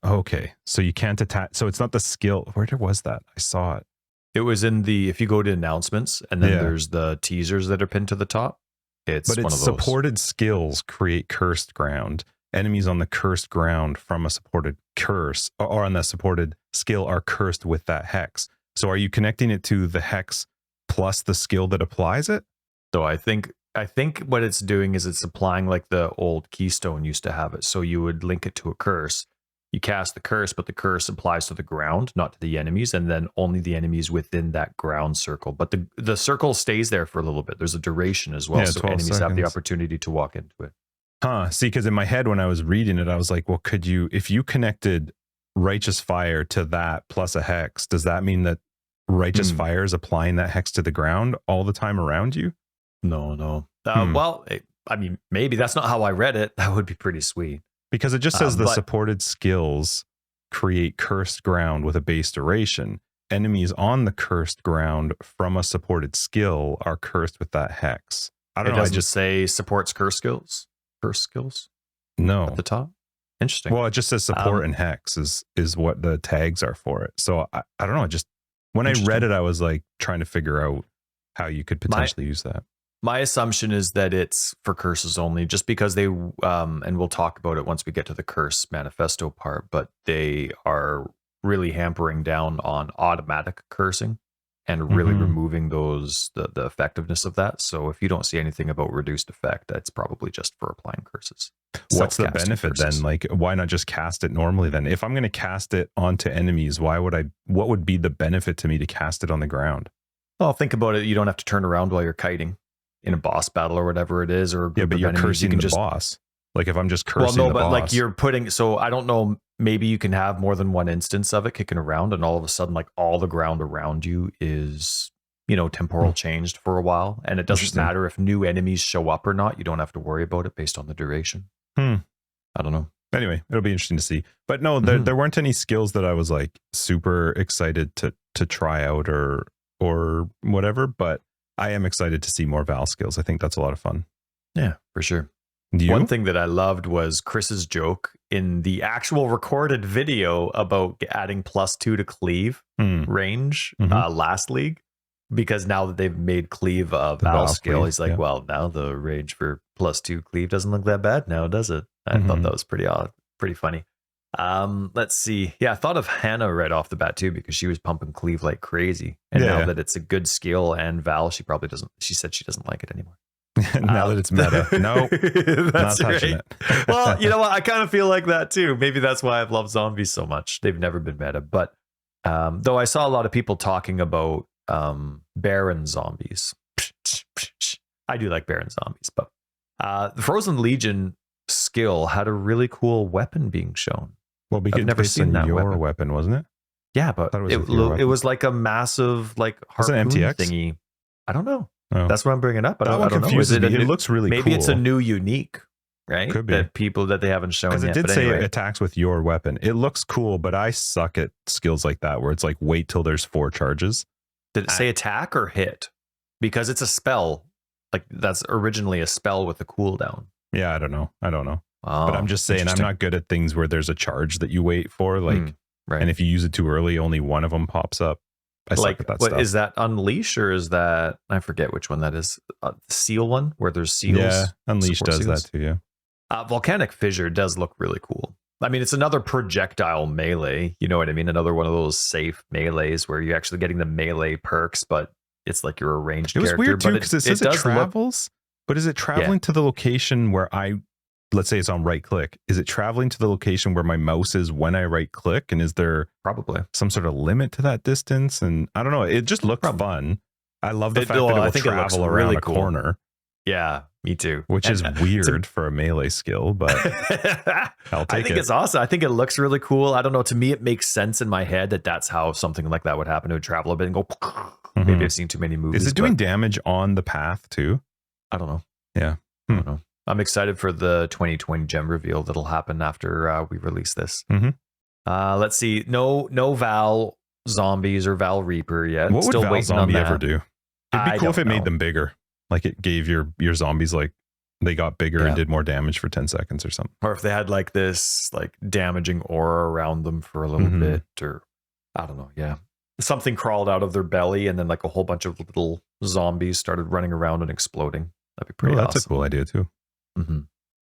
Okay. So you can't attach. So it's not the skill. Where was that? I saw it. It was if you go to announcements and then there's the teasers that are pinned to the top. It's one of those. Supported skills create cursed ground. Enemies on the cursed ground from a supported curse or on the supported skill are cursed with that hex. So are you connecting it to the hex plus the skill that applies it? So I think what it's doing is it's applying like the old Keystone used to have it. So you would link it to a curse. you cast the curse, but the curse applies to the ground, not to the enemies, and then only the enemies within that ground circle. But the circle stays there for a little bit. There's a duration as well, so enemies have the opportunity to walk into it. See, because in my head when I was reading it, I was like, well, could you, if you connected Righteous Fire to that plus a hex, does that mean that Righteous Fire is applying that hex to the ground all the time around you? No. Well, I mean, maybe that's not how I read it. That would be pretty sweet. Because it just says the supported skills create cursed ground with a base duration. Enemies on the cursed ground from a supported skill are cursed with that hex. I don't know. I just say supports curse skills. Curse skills. No, at the top. Interesting. Well, it just says support and hex is what the tags are for it. So I don't know. Just when I read it, I was like trying to figure out how you could potentially use that. My assumption is that it's for curses only, just because they, and we'll talk about it once we get to the curse manifesto part, but they are really hampering down on automatic cursing and really removing the effectiveness of that. So if you don't see anything about reduced effect, that's probably just for applying curses. What's the benefit then? Like, why not just cast it normally then? If I'm going to cast it onto enemies, what would be the benefit to me to cast it on the ground? Well, think about it. You don't have to turn around while you're kiting in a boss battle or whatever it is, or but you're cursing the boss. Like if I'm just cursing the boss. Like you're putting, so I don't know, maybe you can have more than one instance of it kicking around, and all of a sudden, like all the ground around you is, temporal changed for a while, and it doesn't matter if new enemies show up or not. You don't have to worry about it based on the duration. I don't know. Anyway, it'll be interesting to see. But no, there weren't any skills that I was like super excited to try out or whatever, but I am excited to see more Val skills. I think that's a lot of fun. Yeah, for sure. One thing that I loved was Chris's joke in the actual recorded video about adding +2 to cleave range last league, because now that they've made cleave a Val skill, he's like, well, now the range for +2 cleave doesn't look that bad now, does it? I thought that was pretty funny. Let's see. Yeah, I thought of Hannah right off the bat too, because she was pumping cleave like crazy. And now that it's a good skill and Val, she probably doesn't, she said she doesn't like it anymore. Now that it's meta. No, that's not touching it. Well, you know what? I kind of feel like that too. Maybe that's why I've loved zombies so much. They've never been meta. But though I saw a lot of people talking about Baron zombies. I do like Baron zombies, but the Frozen Legion skill had a really cool weapon being shown. Well, because I've never seen that your weapon, wasn't it? Yeah, but it was like a massive like harpoon thingy. I don't know. Oh. That's what I'm bringing up, but I don't know. It looks really cool. Maybe it's a new unique, right? Could be. That people that they haven't shown yet. Because it did say it attacks with your weapon. It looks cool, but I suck at skills like that where it's like wait till there's 4 charges. Did it say attack or hit? Because it's a spell. Like that's originally a spell with a cooldown. Yeah, I don't know. Oh, but I'm just saying I'm not good at things where there's a charge that you wait for. Like, right. And if you use it too early, only one of them pops up. I suck at that stuff. Is that Unleash or is that, I forget which one that is, the seal one where there's seals? Yeah, Unleash does seals. that too, yeah. Volcanic Fissure does look really cool. I mean, it's another projectile melee, you know what I mean? Another one of those safe melees where you're actually getting the melee perks, but it's like you're a ranged character. It was weird too, because it says it travels, but is it traveling to the location where let's say it's on right click, is it traveling to the location where my mouse is when I right click? And is there probably some sort of limit to that distance? And I don't know. It just looked fun. I love the fact that it will travel around really a corner. Yeah, me too. Which is weird for a melee skill, but I'll take it. I think it's awesome. I think it looks really cool. I don't know. To me, it makes sense in my head that that's how something like that would happen. It would travel a bit and go. Maybe I've seen too many movies. Is it doing damage on the path too? I don't know. Yeah. I don't know. I'm excited for the 2020 gem reveal that'll happen after we release this. Let's see. No Val zombies or Val Reaper yet. What would Val zombie ever do? It'd be cool if it made them bigger. Like it gave your zombies like they got bigger and did more damage for 10 seconds or something. Or if they had like this like damaging aura around them for a little bit, or I don't know. Yeah. Something crawled out of their belly and then like a whole bunch of little zombies started running around and exploding. That'd be pretty awesome. That's a cool idea too.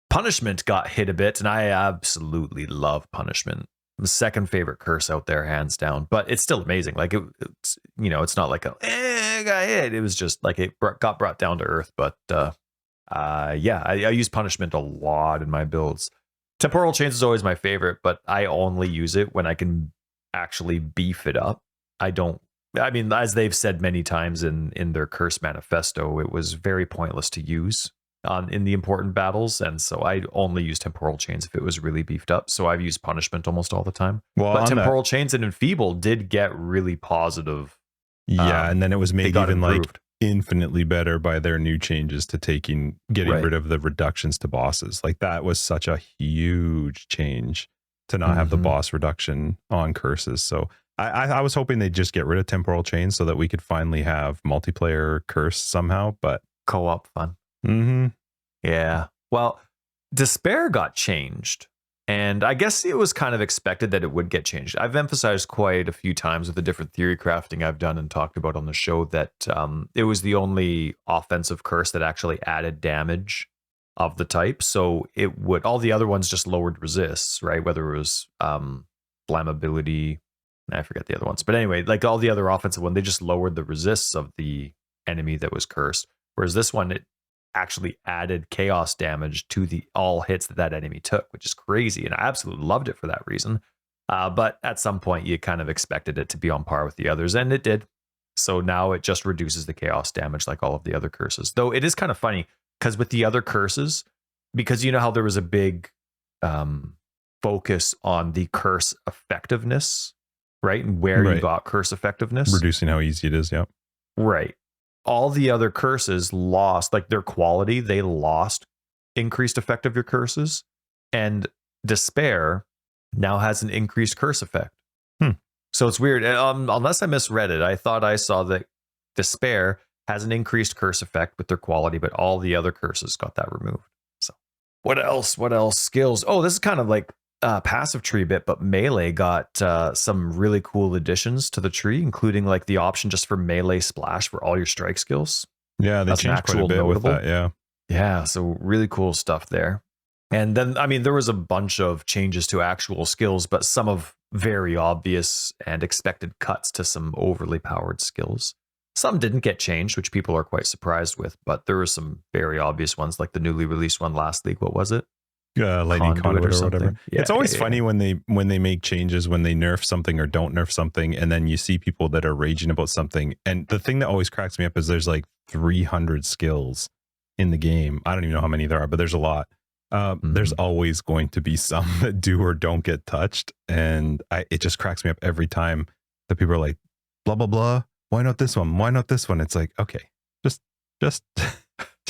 Punishment got hit a bit, and I absolutely love Punishment. The second favorite curse out there, hands down. But it's still amazing. Like it's it's not like I got hit. It was just like it got brought down to earth. But I use Punishment a lot in my builds. Temporal chains is always my favorite, but I only use it when I can actually beef it up. I mean, as they've said many times in their curse manifesto, it was very pointless to use in the important battles, and so I only use temporal chains if it was really beefed up. So I've used punishment almost all the time. Well, But on temporal chains and enfeeble did get really positive. Yeah, and then it was made even improved. like infinitely better by their new changes to getting Right. rid of the reductions to bosses. Like that was such a huge change to not have the boss reduction on curses. So I was hoping they'd just get rid of temporal chains so that we could finally have multiplayer curse somehow. But Co-op fun. mm-hmm. Yeah. Well, despair got changed. And I guess it was kind of expected that it would get changed. I've emphasized quite a few times with the different theory crafting I've done and talked about on the show that it was the only offensive curse that actually added damage of the type. So it would, all the other ones just lowered resists, right? Whether it was flammability, I forget the other ones. But anyway, like all the other offensive one, they just lowered the resists of the enemy that was cursed. Whereas this one, it actually added chaos damage to the all hits that enemy took, which is crazy, and I absolutely loved it for that reason. But at some point, you kind of expected it to be on par with the others, and it did. So now it just reduces the chaos damage like all of the other curses. Though it is kind of funny because with the other curses, because you know how there was a big focus on the curse effectiveness, right, and where you got curse effectiveness, reducing how easy it is. Yeah, right. All the other curses lost, like their quality, they lost increased effect of your curses. And despair now has an increased curse effect. So it's weird. Unless I misread it, I thought I saw that despair has an increased curse effect with their quality, but all the other curses got that removed. So what else? What else? Skills. Oh, this is kind of like passive tree bit, but melee got some really cool additions to the tree, including like the option just for melee splash for all your strike skills. Yeah, they changed quite a bit with that. Yeah, so really cool stuff there. And then, I mean, there was a bunch of changes to actual skills, but some of very obvious and expected cuts to some overly powered skills. Some didn't get changed, which people are quite surprised with, but there were some very obvious ones, like the newly released one last league. What was it? Lightning conduit or whatever. Yeah, it's always funny when they make changes, when they nerf something or don't nerf something, and then you see people that are raging about something. And the thing that always cracks me up is there's like 300 skills in the game. I don't even know how many there are, but there's a lot. There's always going to be some that do or don't get touched, and it just cracks me up every time that people are like, blah blah blah. Why not this one? Why not this one? It's like, okay, just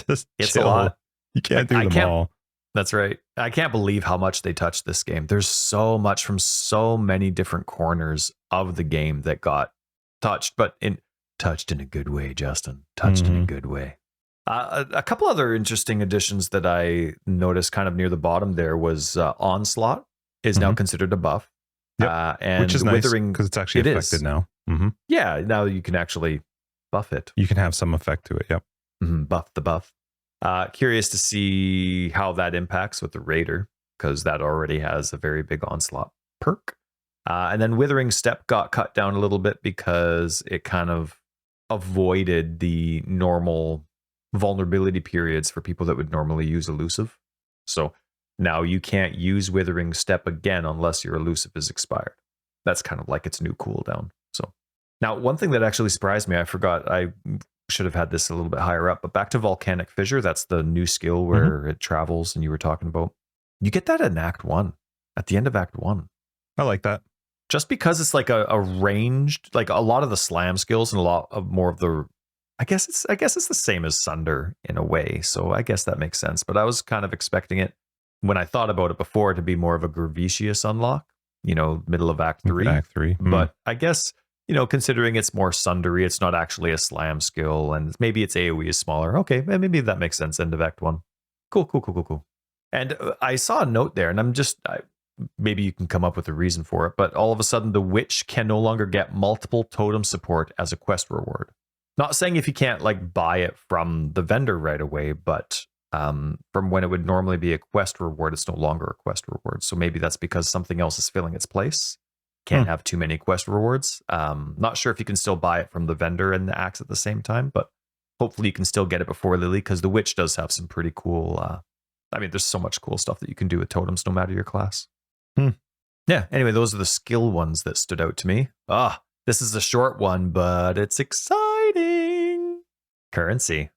it's chill. A lot. You can't do them all. That's right. I can't believe how much they touched this game. There's so much from so many different corners of the game that got touched, but touched in a good way, Justin. Touched in a good way. A couple other interesting additions that I noticed kind of near the bottom there was Onslaught is now considered a buff. Yep. And which is Withering, nice because it's actually affected now. Yeah, now you can actually buff it. You can have some effect to it. Yep. Buff the buff. Curious to see how that impacts with the Raider, because that already has a very big Onslaught perk. And then Withering Step got cut down a little bit because it kind of avoided the normal vulnerability periods for people that would normally use Elusive. So now you can't use Withering Step again unless your Elusive is expired. That's kind of like its new cooldown. So now one thing that actually surprised me, I forgot, I should have had this a little bit higher up, but back to Volcanic Fissure, that's the new skill where it travels and you were talking about. You get that in Act 1, at the end of Act 1. I like that. Just because it's like a ranged, like a lot of the slam skills and a lot of more of the, I guess it's the same as Sunder in a way. So I guess that makes sense. But I was kind of expecting it when I thought about it before to be more of a Gravicious unlock, middle of Act 3. Act 3. But I guess, considering it's more Sundery, it's not actually a slam skill, and maybe its AoE is smaller. Okay, maybe that makes sense. End of Act 1. Cool. And I saw a note there, and maybe you can come up with a reason for it, but all of a sudden the Witch can no longer get multiple totem support as a quest reward. Not saying if you can't buy it from the vendor right away, but from when it would normally be a quest reward, it's no longer a quest reward. So maybe that's because something else is filling its place. Can't have too many quest rewards. Not sure if you can still buy it from the vendor and the axe at the same time, but hopefully you can still get it before Lily, because the Witch does have some pretty cool I mean, there's so much cool stuff that you can do with totems no matter your class. Hmm. Yeah, anyway, those are the skill ones that stood out to me. This is a short one, but it's exciting. Currency.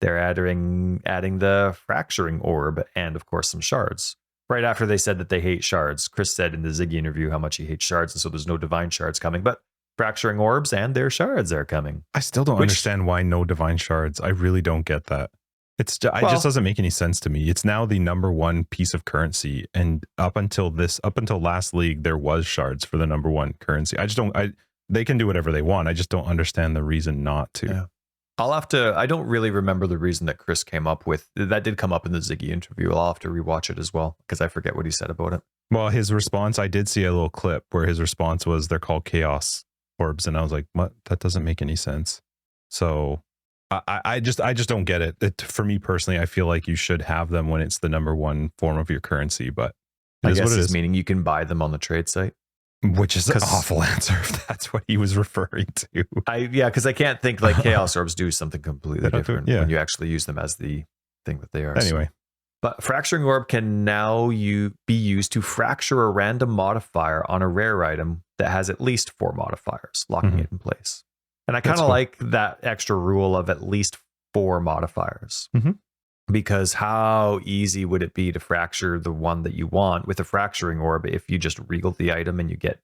They're adding the fracturing orb and, of course, some shards. Right after they said that they hate shards, Chris said in the Ziggy interview how much he hates shards, and so there's no divine shards coming, but fracturing orbs and their shards are coming. I still don't understand why no divine shards. I really don't get that. It just doesn't make any sense to me. It's now the number one piece of currency, and up until last league, there was shards for the number one currency. They can do whatever they want. I just don't understand the reason not to. Yeah. I don't really remember the reason that Chris came up with. That did come up in the Ziggy interview. I'll have to rewatch it as well because I forget what he said about it. Well, his response, I did see a little clip where his response was they're called chaos orbs, and I was like, what? That doesn't make any sense. So I just don't get it. For me personally, I feel like you should have them when it's the number one form of your currency, but I guess it's meaning you can buy them on the trade site. Which is an awful answer if that's what he was referring to. Because I can't think like chaos orbs do something completely different when you actually use them as the thing that they are. Anyway. So. But fracturing orb can now be used to fracture a random modifier on a rare item that has at least 4 modifiers, locking it in place. And I kind of like that extra rule of at least 4 modifiers. Because how easy would it be to fracture the one that you want with a fracturing orb if you just regal the item and you get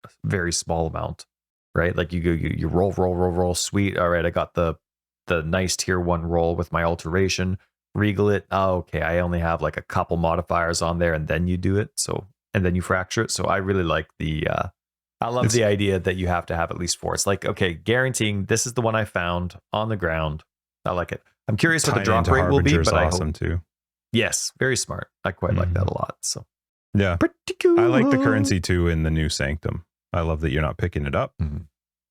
a very small amount, right? Like you roll, sweet. All right, I got the nice tier 1 roll with my alteration, regal it. Oh, okay, I only have like a couple modifiers on there, and then you do it. So, and then you fracture it. So I really like I love the idea that you have to have at least 4. It's like, okay, guaranteeing this is the one I found on the ground. I like it. I'm curious what the drop rate will be, but awesome too. Yes, very smart. I quite like that a lot. So yeah, cool. I like the currency too in the new Sanctum. I love that you're not picking it up,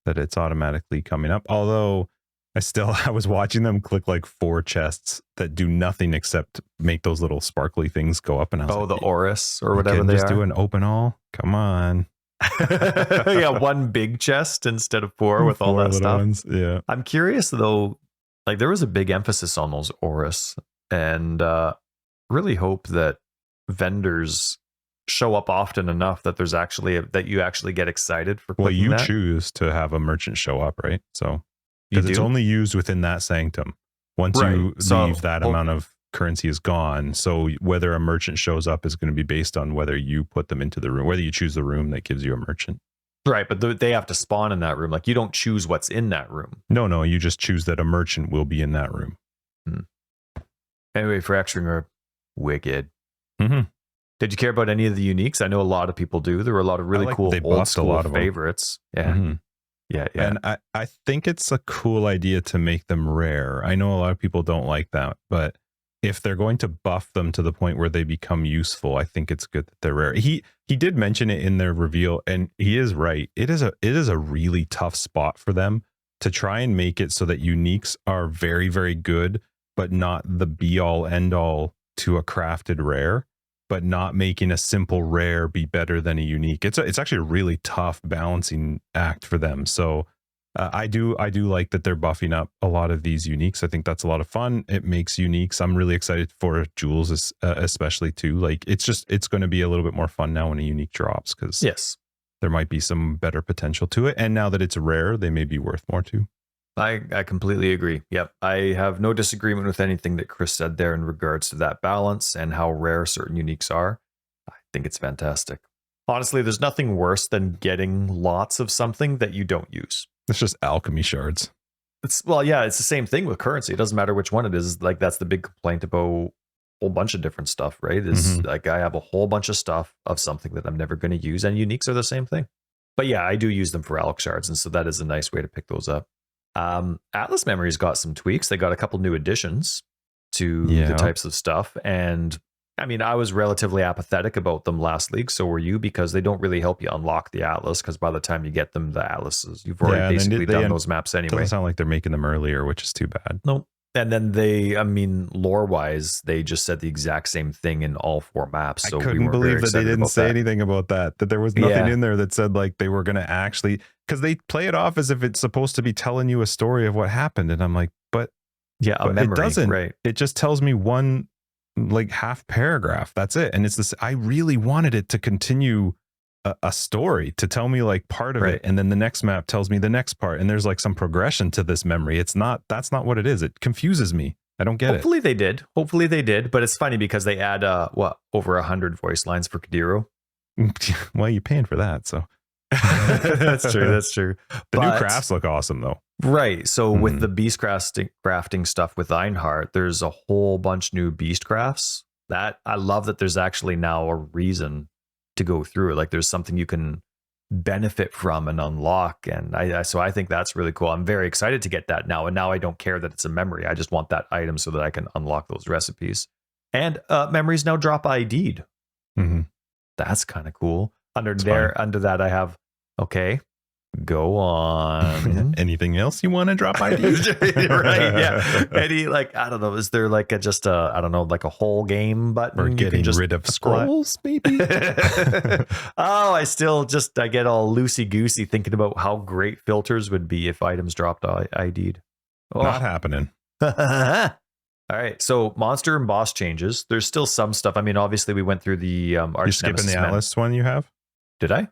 that it's automatically coming up. Although I was watching them click like 4 chests that do nothing except make those little sparkly things go up. And I was the Oris or whatever they just do an open all. Come on. Yeah, 1 big chest instead of 4 with all that stuff. Ones. Yeah, I'm curious though. Like there was a big emphasis on those Oris, and really hope that vendors show up often enough that there's actually that you actually get excited for. Well, you choose to have a merchant show up, right? So because it's only used within that Sanctum. Once you leave, that amount of currency is gone. So whether a merchant shows up is going to be based on whether you put them into the room, whether you choose the room that gives you a merchant. Right, but they have to spawn in that room. Like you don't choose what's in that room. No, you just choose that a merchant will be in that room. Anyway, fracturing orb, wicked. Did you care about any of the uniques? I know a lot of people do. There were a lot of really cool old school favorites. Yeah. Yeah. And I think it's a cool idea to make them rare. I know a lot of people don't like that, but if they're going to buff them to the point where they become useful, I think it's good that they're rare. He did mention it in their reveal, and he is right. It is a really tough spot for them to try and make it so that uniques are very, very good, but not the be all end all to a crafted rare, but not making a simple rare be better than a unique. It's actually a really tough balancing act for them. So I do like that they're buffing up a lot of these uniques. I think that's a lot of fun. It makes uniques. I'm really excited for jewels, especially too. Like it's going to be a little bit more fun now when a unique drops, because there might be some better potential to it. And now that it's rare, they may be worth more too. I completely agree. Yep. I have no disagreement with anything that Chris said there in regards to that balance and how rare certain uniques are. I think it's fantastic. Honestly, there's nothing worse than getting lots of something that you don't use. It's just alchemy shards. It's the same thing with currency. It doesn't matter which one it is. Like that's the big complaint about a whole bunch of different stuff, right? Is like I have a whole bunch of stuff of something that I'm never going to use, and uniques are the same thing. But yeah, I do use them for alch shards, and so that is a nice way to pick those up. Atlas Memory's got some tweaks. They got a couple new additions to the types of stuff, and I mean, I was relatively apathetic about them last league, so were you, because they don't really help you unlock the Atlas, because by the time you get them, the Atlases, you've already basically done those maps anyway. Doesn't sound like they're making them earlier, which is too bad. Nope. And then lore-wise, they just said the exact same thing in all 4 maps. So I couldn't believe that they didn't say anything about that there was nothing in there that said like they were going to actually, because they play it off as if it's supposed to be telling you a story of what happened. And I'm like, but a memory, it doesn't. Right. It just tells me one like half paragraph. That's it. And it's this, I really wanted it to continue a story, to tell me like part of Right. it, and then the next map tells me the next part, and there's like some progression to this memory. That's not what it is. It confuses me. I don't get Hopefully they did, but it's funny because they add over 100 voice lines for Kadiro. it. Well, you're paying for that, so That's true. The new crafts look awesome though. Right. So with the beast crafting stuff with Einhart, there's a whole bunch new beast crafts. That I love that there's actually now a reason to go through it. Like there's something you can benefit from and unlock. And so I think that's really cool. I'm very excited to get that now. And now I don't care that it's a memory. I just want that item so that I can unlock those recipes. And memories now drop ID'd. Mm-hmm. That's kind of cool. Under that, I have, okay, go on. Anything else you want to drop ID? Right, yeah. Any, like, I don't know, is there like I don't know, like a whole game button? Or getting rid of scrolls, maybe? I get all loosey-goosey thinking about how great filters would be if items dropped ID'd. Not happening. All right, so monster and boss changes. There's still some stuff. I mean, obviously, we went through the You're skipping the Atlas one you have? Did I?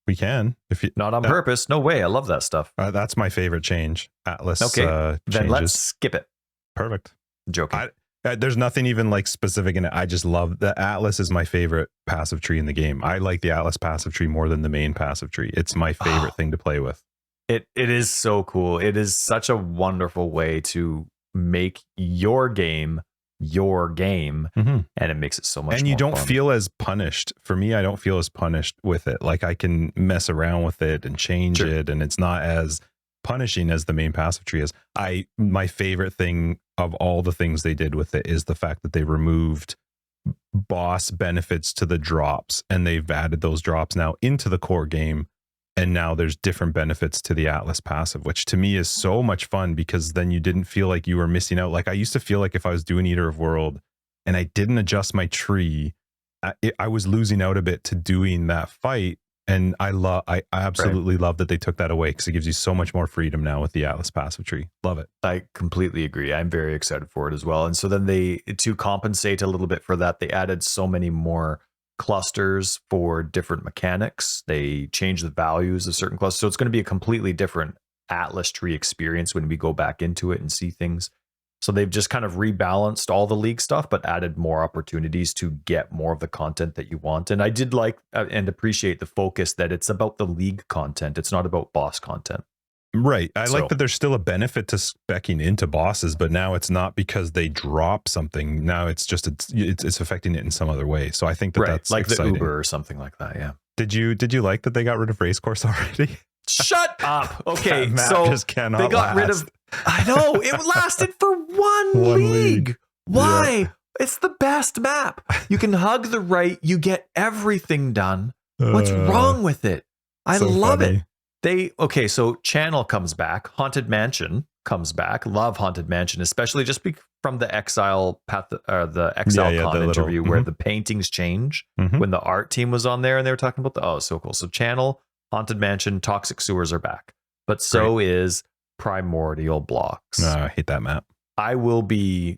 We can. If you Not on purpose. No way. I love that stuff. That's my favorite change. Atlas. Okay, then changes. let's skip it. Perfect. Joking. There's nothing even like specific in it. I just love the Atlas is my favorite passive tree in the game. I like the Atlas passive tree more than the main passive tree. It's my favorite thing to play with. It is so cool. It is such a wonderful way to make your game, and it makes it so much. And you don't fun. feel as punished. For me, I don't feel as punished with it. Like I can mess around with it and change it, and it's not as punishing as the main passive tree is. My favorite thing of all the things they did with it is the fact that they removed boss benefits to the drops, and they've added those drops now into the core game. And now there's different benefits to the Atlas passive, which to me is so much fun, because then you didn't feel like you were missing out. Like I used to feel like if I was doing Eater of World and I didn't adjust my tree, I was losing out a bit to doing that fight. And I absolutely love that they took that away, because it gives you so much more freedom now with the Atlas passive tree. Love it. I completely agree. I'm very excited for it as well. And so then to compensate a little bit for that, they added so many more clusters for different mechanics. They change the values of certain clusters. So it's going to be a completely different Atlas tree experience when we go back into it and see things. So they've just kind of rebalanced all the League stuff, but added more opportunities to get more of the content that you want. And I did like and appreciate the focus that it's about the League content. It's not about boss content. Right. I like that there's still a benefit to speccing into bosses, but now it's not because they drop something. Now it's just it's affecting it in some other way. So I think that's like exciting. The Uber or something like that. Yeah. Did you like that they got rid of race course already? Shut up. Okay, so just cannot they got rid of. I know it lasted for one league. Why? Yeah. It's the best map. You can hug the right. You get everything done. What's wrong with it? I love it. So Channel comes back. Haunted Mansion comes back. Love Haunted Mansion, especially just from the Exile the Exile Con interview where the paintings change when the art team was on there and they were talking about so cool. So Channel, Haunted Mansion, Toxic Sewers are back, but so is Primordial Blocks. I hate that map. I hate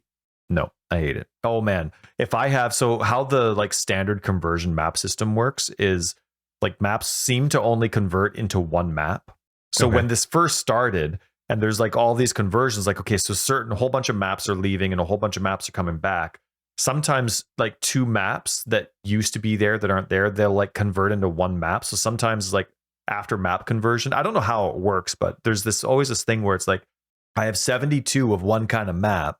it. Oh man, if I have how the like standard conversion map system works is. Like maps seem to only convert into one map. So when this first started and there's like all these conversions, like, okay, so a whole bunch of maps are leaving and a whole bunch of maps are coming back. Sometimes like two maps that used to be there that aren't there, they'll like convert into one map. So sometimes like after map conversion, I don't know how it works, but there's always this thing where it's like, I have 72 of one kind of map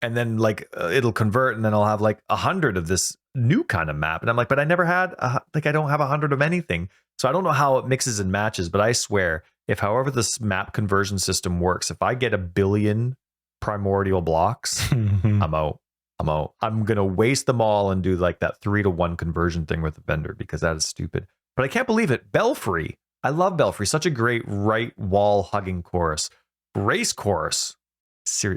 and then like it'll convert and then I'll have like 100 of this new kind of map, and I'm like, but I never had I don't have 100 of anything, so I don't know how it mixes and matches. But I swear, if however this map conversion system works, if I get 1 billion primordial blocks, I'm out. I'm gonna waste them all and do like that 3-to-1 conversion thing with the vendor, because that is stupid. But I can't believe it. Belfry, I love Belfry. Such a great right wall hugging chorus. Race chorus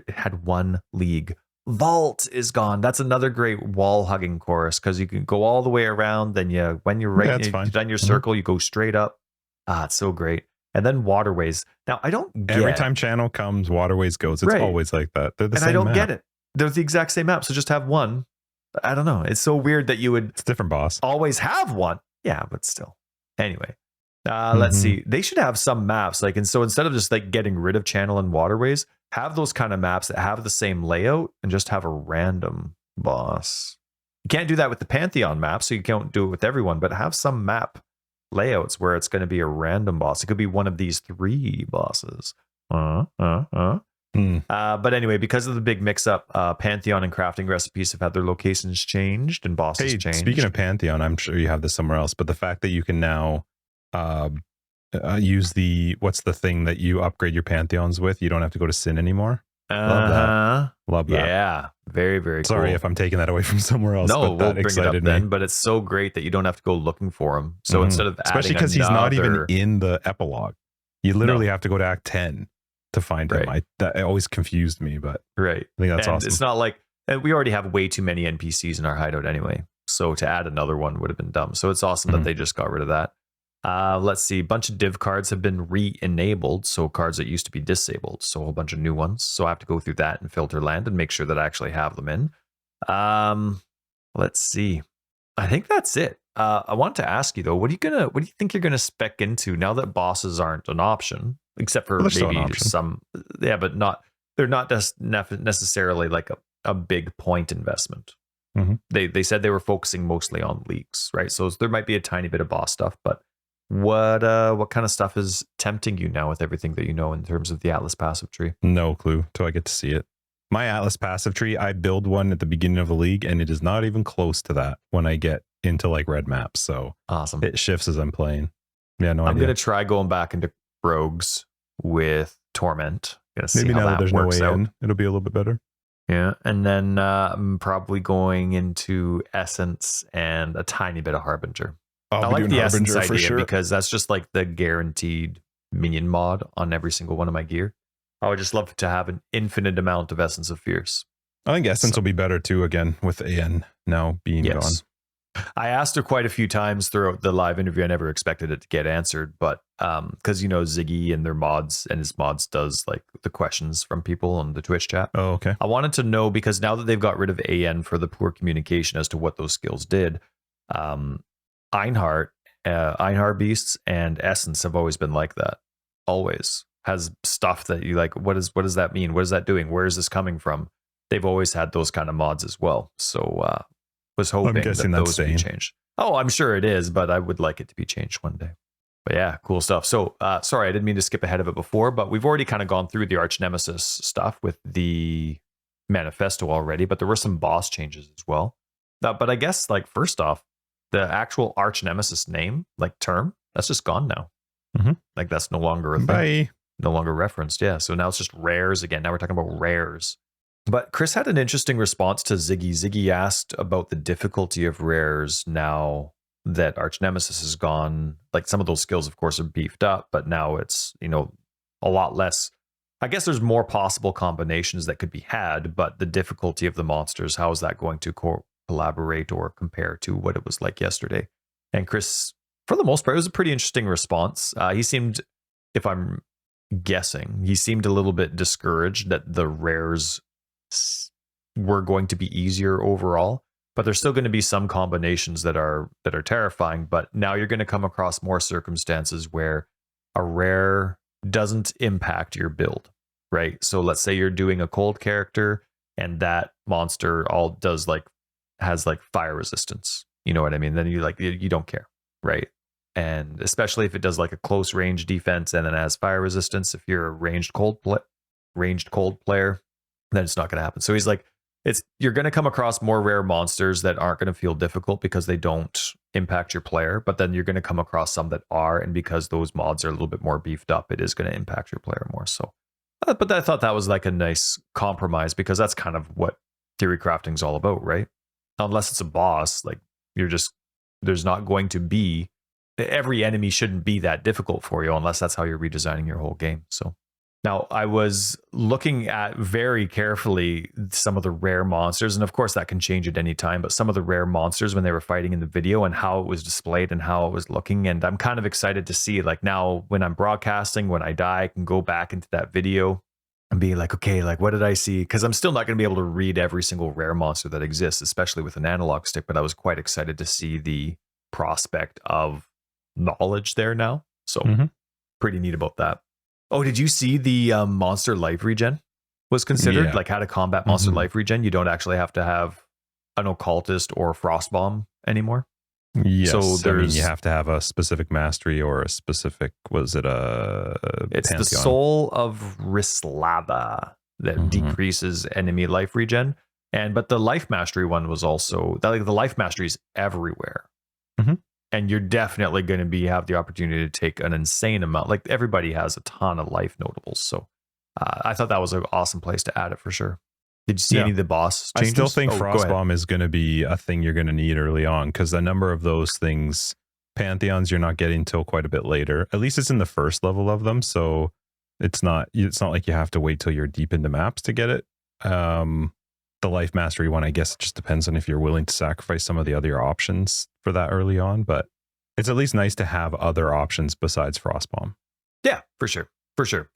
had one league. Vault is gone. That's another great wall hugging chorus, because you can go all the way around. Then when you're done your circle, you go straight up. It's so great. And then Waterways. Now I don't get every time Channel comes, Waterways goes. It's always like that. They're the same I don't map. get it. They're the exact same map. So just have one. I don't know. It's so weird that you would It's a different boss. always have one. Yeah, but still. Anyway, let's see. They should have some maps like, and so instead of just like getting rid of channel and waterways, have those kind of maps that have the same layout and just have a random boss. You can't do that with the Pantheon map, so you can't do it with everyone, but have some map layouts where it's going to be a random boss. It could be one of these 3 bosses. But anyway, because of the big mix-up, Pantheon and crafting recipes have had their locations changed and bosses changed. Speaking of Pantheon, I'm sure you have this somewhere else, but the fact that you can now use what's the thing that you upgrade your Pantheons with? You don't have to go to Sin anymore. Love that. Love that. Yeah, very, very cool. Sorry if I'm taking that away from somewhere else. No, but that we'll bring it up me. then. But it's so great that you don't have to go looking for him. So instead of especially because he's not even in the epilogue, you literally have to go to Act 10 to find him. That always confused me, but I think that's awesome. It's not like we already have way too many NPCs in our hideout anyway. So to add another one would have been dumb. So it's awesome that they just got rid of that. Let's see. A bunch of div cards have been re-enabled. So cards that used to be disabled. So a whole bunch of new ones. So I have to go through that and filter land and make sure that I actually have them in. Let's see. I think that's it. I want to ask you though, what do you think you're gonna spec into now that bosses aren't an option, except for maybe some, but they're not just necessarily like a big point investment. They said they were focusing mostly on leagues, right? So there might be a tiny bit of boss stuff, but what kind of stuff is tempting you now with everything that you know in terms of the Atlas passive tree? No clue till I get to see it. My Atlas passive tree, I build one at the beginning of the league, and it is not even close to that when I get into like red maps. So awesome. It shifts as I'm playing. Yeah, no idea. I'm gonna try going back into rogues with Torment. Gonna see maybe how now that there's no way out. in, it'll be a little bit better. Yeah, and then I'm probably going into Essence and a tiny bit of Harbinger. I like the Essence idea because that's just like the guaranteed minion mod on every single one of my gear. I would just love to have an infinite amount of Essence of Fierce. I think Essence will be better too, again, with AN now being gone. I asked her quite a few times throughout the live interview. I never expected it to get answered, but because Ziggy and their mods and his mods does like the questions from people on the Twitch chat. Oh, okay. I wanted to know because now that they've got rid of AN for the poor communication as to what those skills did, Einhar beasts and Essence have always been like that. Always has stuff that you like. What does that mean? What is that doing? Where is this coming from? They've always had those kind of mods as well. So was hoping that those would be changed. Oh, I'm sure it is, but I would like it to be changed one day. But yeah, cool stuff. So sorry, I didn't mean to skip ahead of it before, but we've already kind of gone through the Arch Nemesis stuff with the manifesto already, but there were some boss changes as well. But I guess like first off, the actual Arch Nemesis name, like term, that's just gone now. Like that's no longer a thing. No longer referenced. Yeah. So now it's just rares again. Now we're talking about rares. But Chris had an interesting response to Ziggy. Ziggy asked about the difficulty of rares now that Arch Nemesis is gone. Like some of those skills, of course, are beefed up, but now it's, a lot less. I guess there's more possible combinations that could be had, but the difficulty of the monsters, how is that going to collaborate or compare to what it was like yesterday? And Chris, for the most part, it was a pretty interesting response. He seemed, if I'm guessing, he seemed a little bit discouraged that the rares were going to be easier overall, but there's still going to be some combinations that are terrifying. But now you're going to come across more circumstances where a rare doesn't impact your build, right? So let's say you're doing a cold character and that monster has fire resistance. You know what I mean? Then you don't care, right? And especially if it does like a close range defense and then has fire resistance, if you're a ranged cold player, then it's not going to happen. So he's like, you're going to come across more rare monsters that aren't going to feel difficult because they don't impact your player, but then you're going to come across some that are, and because those mods are a little bit more beefed up, it is going to impact your player more. So, but I thought that was like a nice compromise because that's kind of what theory crafting is all about, right? Unless it's a boss, like there's not going to be, every enemy shouldn't be that difficult for you unless that's how you're redesigning your whole game. So now I was looking at very carefully some of the rare monsters, and of course that can change at any time, but some of the rare monsters when they were fighting in the video and how it was displayed and how it was looking. And I'm kind of excited to see, like, now when I'm broadcasting, when I die, I can go back into that video and being like, okay, like what did I see? Because I'm still not going to be able to read every single rare monster that exists, especially with an analog stick. But I was quite excited to see the prospect of knowledge there now. So pretty neat about that. Oh, did you see the monster life regen was considered? Like how to combat monster life regen? You don't actually have to have an occultist or frost bomb anymore. Yes, so there's, you have to have a specific mastery or a specific. Was it a? It's Pantheon? the soul of Rislava that decreases enemy life regen, but the life mastery one was also like the life mastery is everywhere, and you're definitely going to have the opportunity to take an insane amount. Like everybody has a ton of life notables, so I thought that was an awesome place to add it for sure. Did you see any of the boss changes? I still think Frostbomb is going to be a thing you're going to need early on because the number of those things, Pantheons, you're not getting until quite a bit later. At least it's in the first level of them, so it's not like you have to wait till you're deep into maps to get it. The life mastery one, I guess it just depends on if you're willing to sacrifice some of the other options for that early on, but it's at least nice to have other options besides Frostbomb. Yeah, for sure. For sure.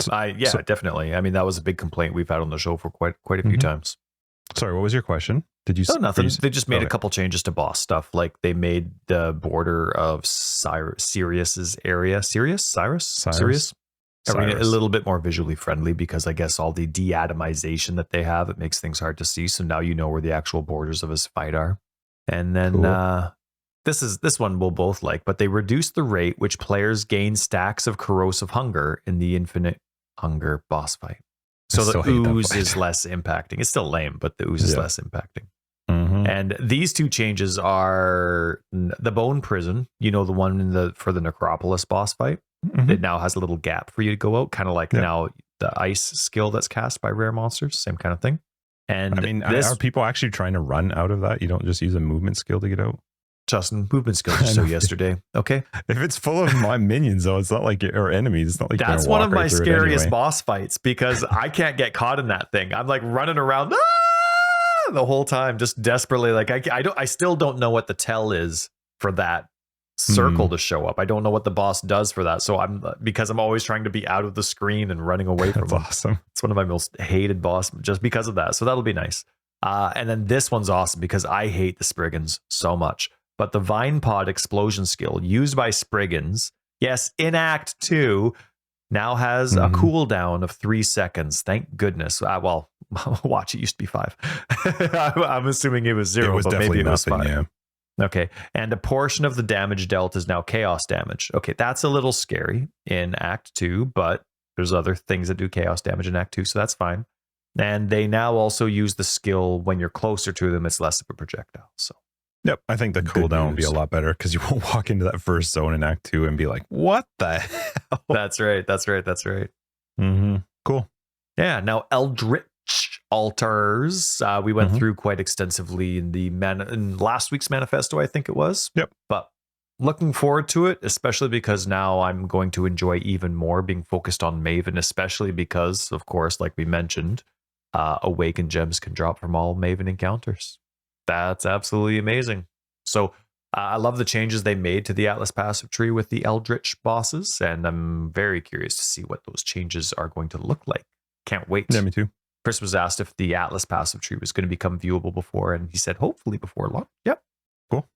Definitely. I mean, that was a big complaint we've had on the show for quite a few times. Sorry, what was your question? Did you? Oh, nothing. They just made a couple changes to boss stuff. Like they made the border of Sirius's area. Sirius? A little bit more visually friendly because I guess all the de-atomization that they have, it makes things hard to see. So now you know where the actual borders of his fight are. And then this one we'll both like, but they reduced the rate which players gain stacks of corrosive hunger in the infinite hunger boss fight. So the ooze is less impacting. It's still lame, but the ooze is less impacting. And these two changes are the bone prison, the one for the necropolis boss fight. It now has a little gap for you to go out, kind of like now the ice skill that's cast by rare monsters, same kind of thing. And I mean, are people actually trying to run out of that? You don't just use a movement skill to get out? Justin, movement skills are so yesterday. Okay. If it's full of my minions, though, it's not like or enemies. It's not like that's one of my scariest boss fights because I can't get caught in that thing. I'm like running around the whole time, just desperately. Like I still don't know what the tell is for that circle to show up. I don't know what the boss does for that. So because I'm always trying to be out of the screen and running away from That's awesome. It's one of my most hated boss just because of that. So that'll be nice. And then this one's awesome because I hate the Spriggans so much. But the Vine Pod explosion skill used by Spriggans, yes, in Act 2, now has a cooldown of 3 seconds. Thank goodness. Well, watch, it used to be 5. I'm assuming it was 0, but maybe it was 5. Yeah. Okay. And a portion of the damage dealt is now chaos damage. Okay, that's a little scary in Act 2, but there's other things that do chaos damage in Act 2, so that's fine. And they now also use the skill when you're closer to them, it's less of a projectile. So yep, I think the cooldown will be a lot better because you won't walk into that first zone in Act 2 and be like, what the hell? That's right. Cool. Yeah, now Eldritch altars. We went through quite extensively in last week's manifesto, I think it was. Yep. But looking forward to it, especially because now I'm going to enjoy even more being focused on Maven, especially because, of course, like we mentioned, Awakened Gems can drop from all Maven encounters. That's absolutely amazing. So I love the changes they made to the Atlas passive tree with the Eldritch bosses, and I'm very curious to see what those changes are going to look like. Can't wait. Yeah, me too. Chris was asked if the Atlas passive tree was going to become viewable before, and he said hopefully before long. Yep. Cool.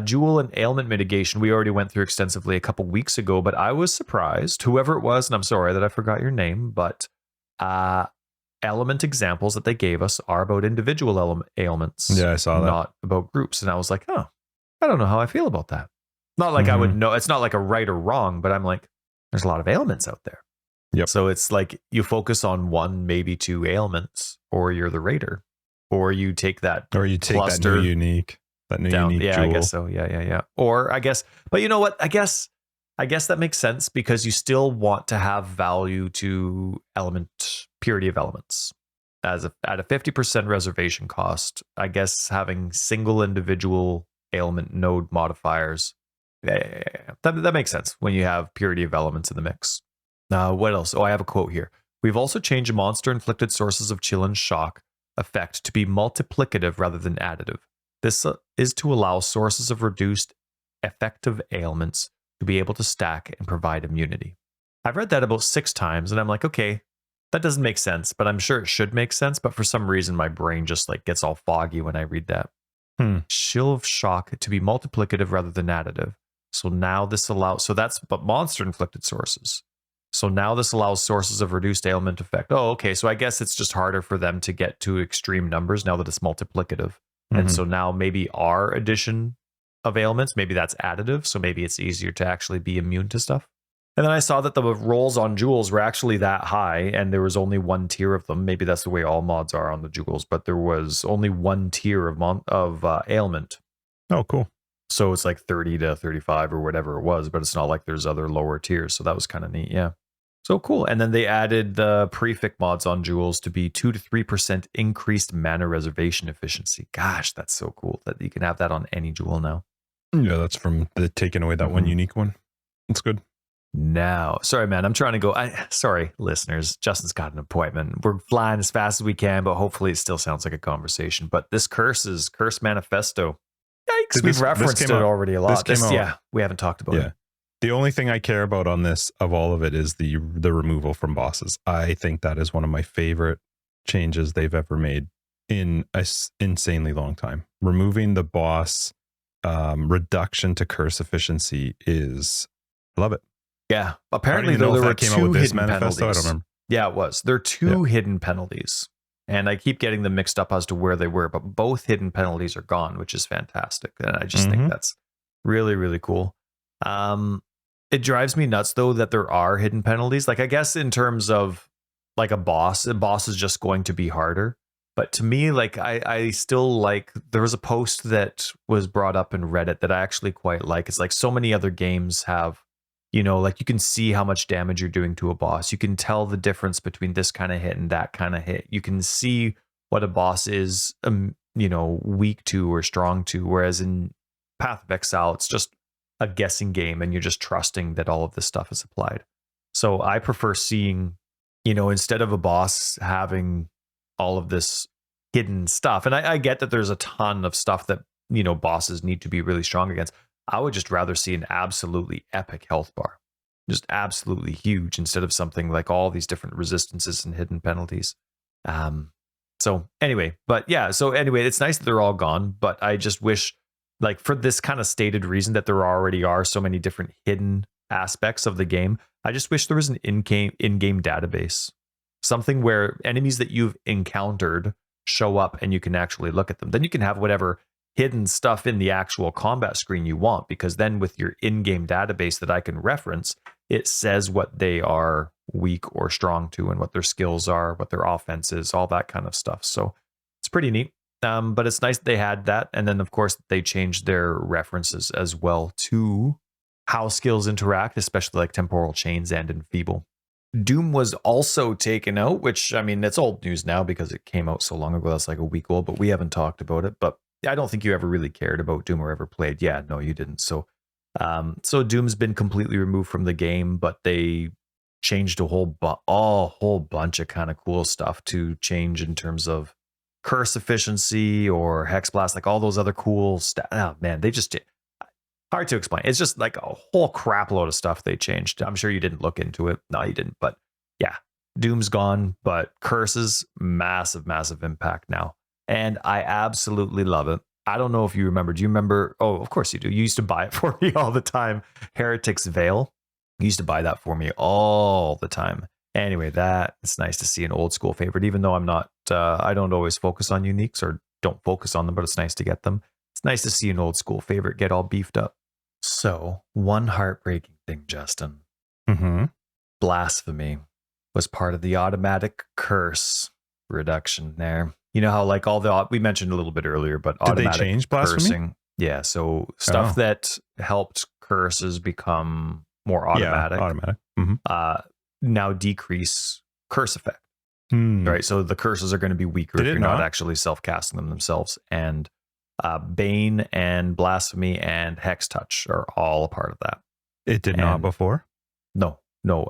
Jewel and ailment mitigation, we already went through extensively a couple weeks ago, but I was surprised, whoever it was, and I'm sorry that I forgot your name, but element examples that they gave us are about individual ailments. Yeah, I saw that. Not about groups. And I was like, oh, I don't know how I feel about that. Not like I would know. It's not like a right or wrong, but I'm like, there's a lot of ailments out there. Yep. So it's like you focus on 1, maybe 2 ailments, or you're the raider, or you take that, or you take that new unique down. Yeah, jewel. I guess so. Yeah. Or I guess, but you know what? I guess that makes sense because you still want to have value to purity of elements. At a 50% reservation cost, I guess having single individual ailment node modifiers, that makes sense when you have purity of elements in the mix. What else? Oh, I have a quote here. We've also changed monster-inflicted sources of chill and shock effect to be multiplicative rather than additive. This is to allow sources of reduced effective ailments to be able to stack and provide immunity. I've read that about 6 times, and I'm like, okay, That doesn't make sense, but I'm sure it should make sense. But for some reason, my brain just like gets all foggy when I read that. Chill of shock to be multiplicative rather than additive. So now this allows, but monster inflicted sources. So now this allows sources of reduced ailment effect. Oh, okay. So I guess it's just harder for them to get to extreme numbers now that it's multiplicative. And so now maybe our addition of ailments, maybe that's additive. So maybe it's easier to actually be immune to stuff. And then I saw that the rolls on jewels were actually that high, and there was only one tier of them. Maybe that's the way all mods are on the jewels, but there was only one tier of ailment. Oh, cool. So it's like 30 to 35 or whatever it was, but it's not like there's other lower tiers. So that was kind of neat. Yeah. So cool. And then they added the prefix mods on jewels to be 2 to 3% increased mana reservation efficiency. Gosh, that's so cool that you can have that on any jewel now. Yeah, that's from the taking away that one unique one. That's good. Now, sorry, man, I'm trying to go. Sorry, listeners. Justin's got an appointment. We're flying as fast as we can, but hopefully it still sounds like a conversation. But this curse manifesto. Yikes, we've referenced it already a lot. Yeah, we haven't talked about it. The only thing I care about on this of all of it is the removal from bosses. I think that is one of my favorite changes they've ever made in an insanely long time. Removing the boss reduction to curse efficiency is, I love it. Yeah, apparently there were two hidden penalties. I don't remember. Yeah, it was. There are two hidden penalties, and I keep getting them mixed up as to where they were, but both hidden penalties are gone, which is fantastic. And I just think that's really, really cool. It drives me nuts, though, that there are hidden penalties. Like, I guess in terms of like a boss is just going to be harder. But to me, like, I still like, there was a post that was brought up in Reddit that I actually quite like. It's like so many other games have, like you can see how much damage you're doing to a boss. You can tell the difference between this kind of hit and that kind of hit. You can see what a boss is, weak to or strong to. Whereas in Path of Exile, it's just a guessing game and you're just trusting that all of this stuff is applied. So I prefer seeing, instead of a boss having all of this hidden stuff. And I get that there's a ton of stuff that, bosses need to be really strong against. I would just rather see an absolutely epic health bar, just absolutely huge, instead of something like all these different resistances and hidden penalties. So anyway, it's nice that they're all gone, but I just wish, like, for this kind of stated reason that there already are so many different hidden aspects of the game, I just wish there was an in-game database, something where enemies that you've encountered show up and you can actually look at them. Then you can have whatever hidden stuff in the actual combat screen you want, because then with your in-game database that I can reference, it says what they are weak or strong to and what their skills are, what their offense is, all that kind of stuff. So it's pretty neat. But it's nice that they had that. And then, of course, they changed their references as well to how skills interact, especially like temporal chains and enfeeble. Doom was also taken out, which, I mean, it's old news now because it came out so long ago. That's like a week old, but we haven't talked about it. But I don't think you ever really cared about Doom or ever played. Yeah, no, you didn't. So Doom's been completely removed from the game, but they changed a whole bunch of kind of cool stuff to change in terms of curse efficiency or hex blast, like all those other cool stuff. Oh man, they just did. Hard to explain. It's just like a whole crap load of stuff they changed. I'm sure you didn't look into it. No, you didn't. But yeah, Doom's gone, but curses, massive, massive impact now. And I absolutely love it. I don't know if you remember. Do you remember? Oh, of course you do. You used to buy it for me all the time. Heretic's Veil. You used to buy that for me all the time. Anyway, it's nice to see an old school favorite, even though I'm not, I don't always focus on uniques or don't focus on them, but it's nice to get them. It's nice to see an old school favorite get all beefed up. So, one heartbreaking thing, Justin. Blasphemy was part of the automatic curse reduction there. You know how like we mentioned a little bit earlier, but automatic did they change blasphemy? Cursing. Yeah, so stuff that helped curses become more automatic. Yeah, automatic. Now decrease curse effect. Right, so the curses are going to be weaker if you're not actually self-casting them themselves. And Bane and Blasphemy and Hex Touch are all a part of that. It did not before? No.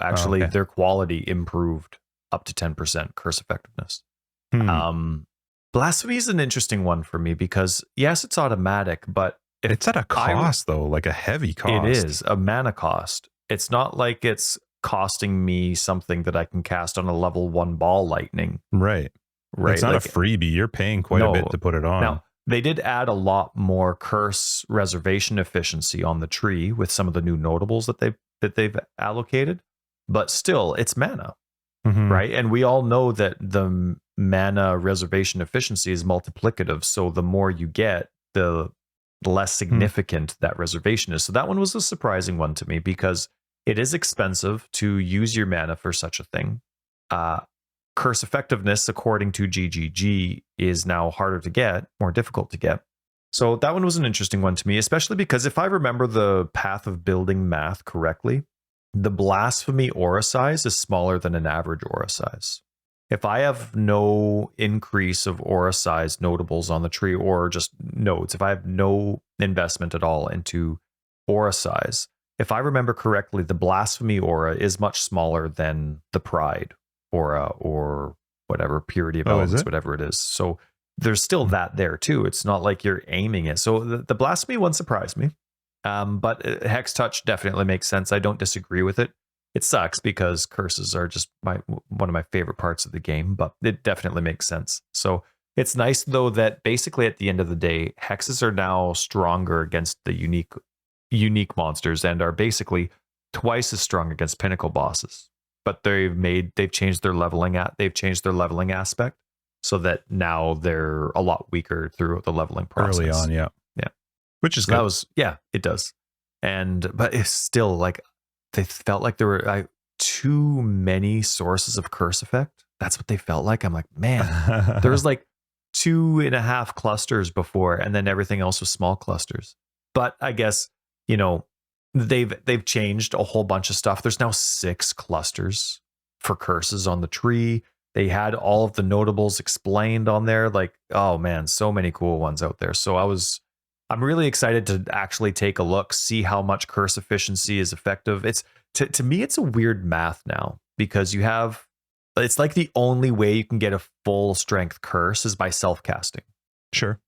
Actually, their quality improved up to 10% curse effectiveness. Blasphemy is an interesting one for me because, yes, it's automatic, but it's at a cost, though, like a heavy cost. It is a mana cost. It's not like it's costing me something that I can cast on a level 1 ball lightning. Right. Right. It's not a freebie. You're paying quite a bit to put it on. Now, they did add a lot more curse reservation efficiency on the tree with some of the new notables that they've allocated, but still it's mana. Right. And we all know that the mana reservation efficiency is multiplicative. So the more you get, the less significant that reservation is. So that one was a surprising one to me because it is expensive to use your mana for such a thing. Curse effectiveness, according to GGG, is now harder to get, more difficult to get. So that one was an interesting one to me, especially because if I remember the path of building math correctly, the blasphemy aura size is smaller than an average aura size. If I have no increase of aura size notables on the tree or just nodes, if I have no investment at all into aura size, if I remember correctly, the blasphemy aura is much smaller than the pride aura or whatever, purity of elements, whatever it is. So there's still that there too. It's not like you're aiming it. So the blasphemy one surprised me. But Hex Touch definitely makes sense. I don't disagree with it. It sucks because curses are just one of my favorite parts of the game, but it definitely makes sense. So it's nice though that basically at the end of the day, hexes are now stronger against the unique monsters and are basically twice as strong against pinnacle bosses. But they've changed their leveling aspect so that now they're a lot weaker through the leveling process. Early on, yeah. Which is good. It does. But it's still like they felt like there were too many sources of curse effect. That's what they felt like. I'm like, man, there was like 2.5 clusters before, and then everything else was small clusters. But I guess, they've changed a whole bunch of stuff. There's now 6 clusters for curses on the tree. They had all of the notables explained on there. Like, oh man, so many cool ones out there. So I'm really excited to actually take a look, see how much curse efficiency is effective. It's to me, it's a weird math now because it's like the only way you can get a full strength curse is by self-casting. Sure.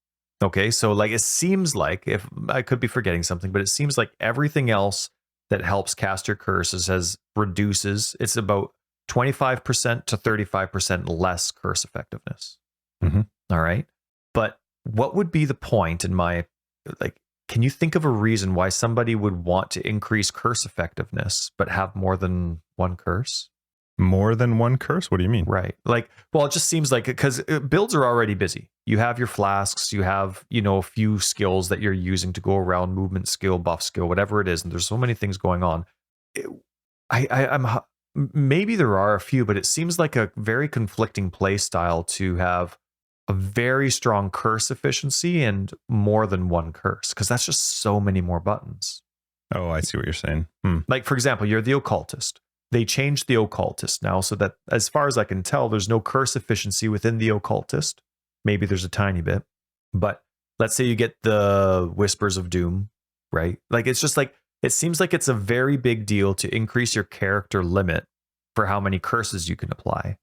Okay, so like it seems like, if I could be forgetting something, but it seems like everything else that helps cast your curses reduces. It's about 25% to 35% less curse effectiveness. All right, but what would be the point can you think of a reason why somebody would want to increase curse effectiveness but have more than one curse? More than one curse? What do you mean? Right. It just seems like, because builds are already busy. You have your flasks, you have, a few skills that you're using to go around, movement skill, buff skill, whatever it is. And there's so many things going on. Maybe there are a few, but it seems like a very conflicting play style to have a very strong curse efficiency and more than one curse, because that's just so many more buttons. Oh, I see what you're saying. Like, for example, you're the occultist. They changed the occultist now so that, as far as I can tell, there's no curse efficiency within the occultist. Maybe there's a tiny bit, but let's say you get the Whispers of Doom, right? Like, it's just like, it seems like it's a very big deal to increase your character limit for how many curses you can apply.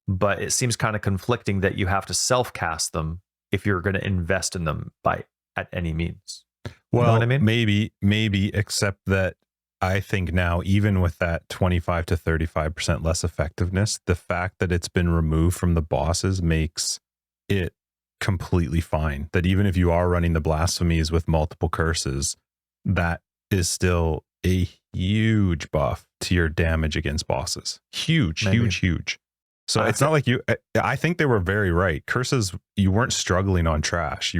But it seems kind of conflicting that you have to self-cast them if you're going to invest in them at any means. Well, you know what I mean? Maybe, except that I think now, even with that 25 to 35% less effectiveness, the fact that it's been removed from the bosses makes it completely fine. That even if you are running the blasphemies with multiple curses, that is still a huge buff to your damage against bosses. Huge. So it's not like I think they were very right. Curses, you weren't struggling on trash.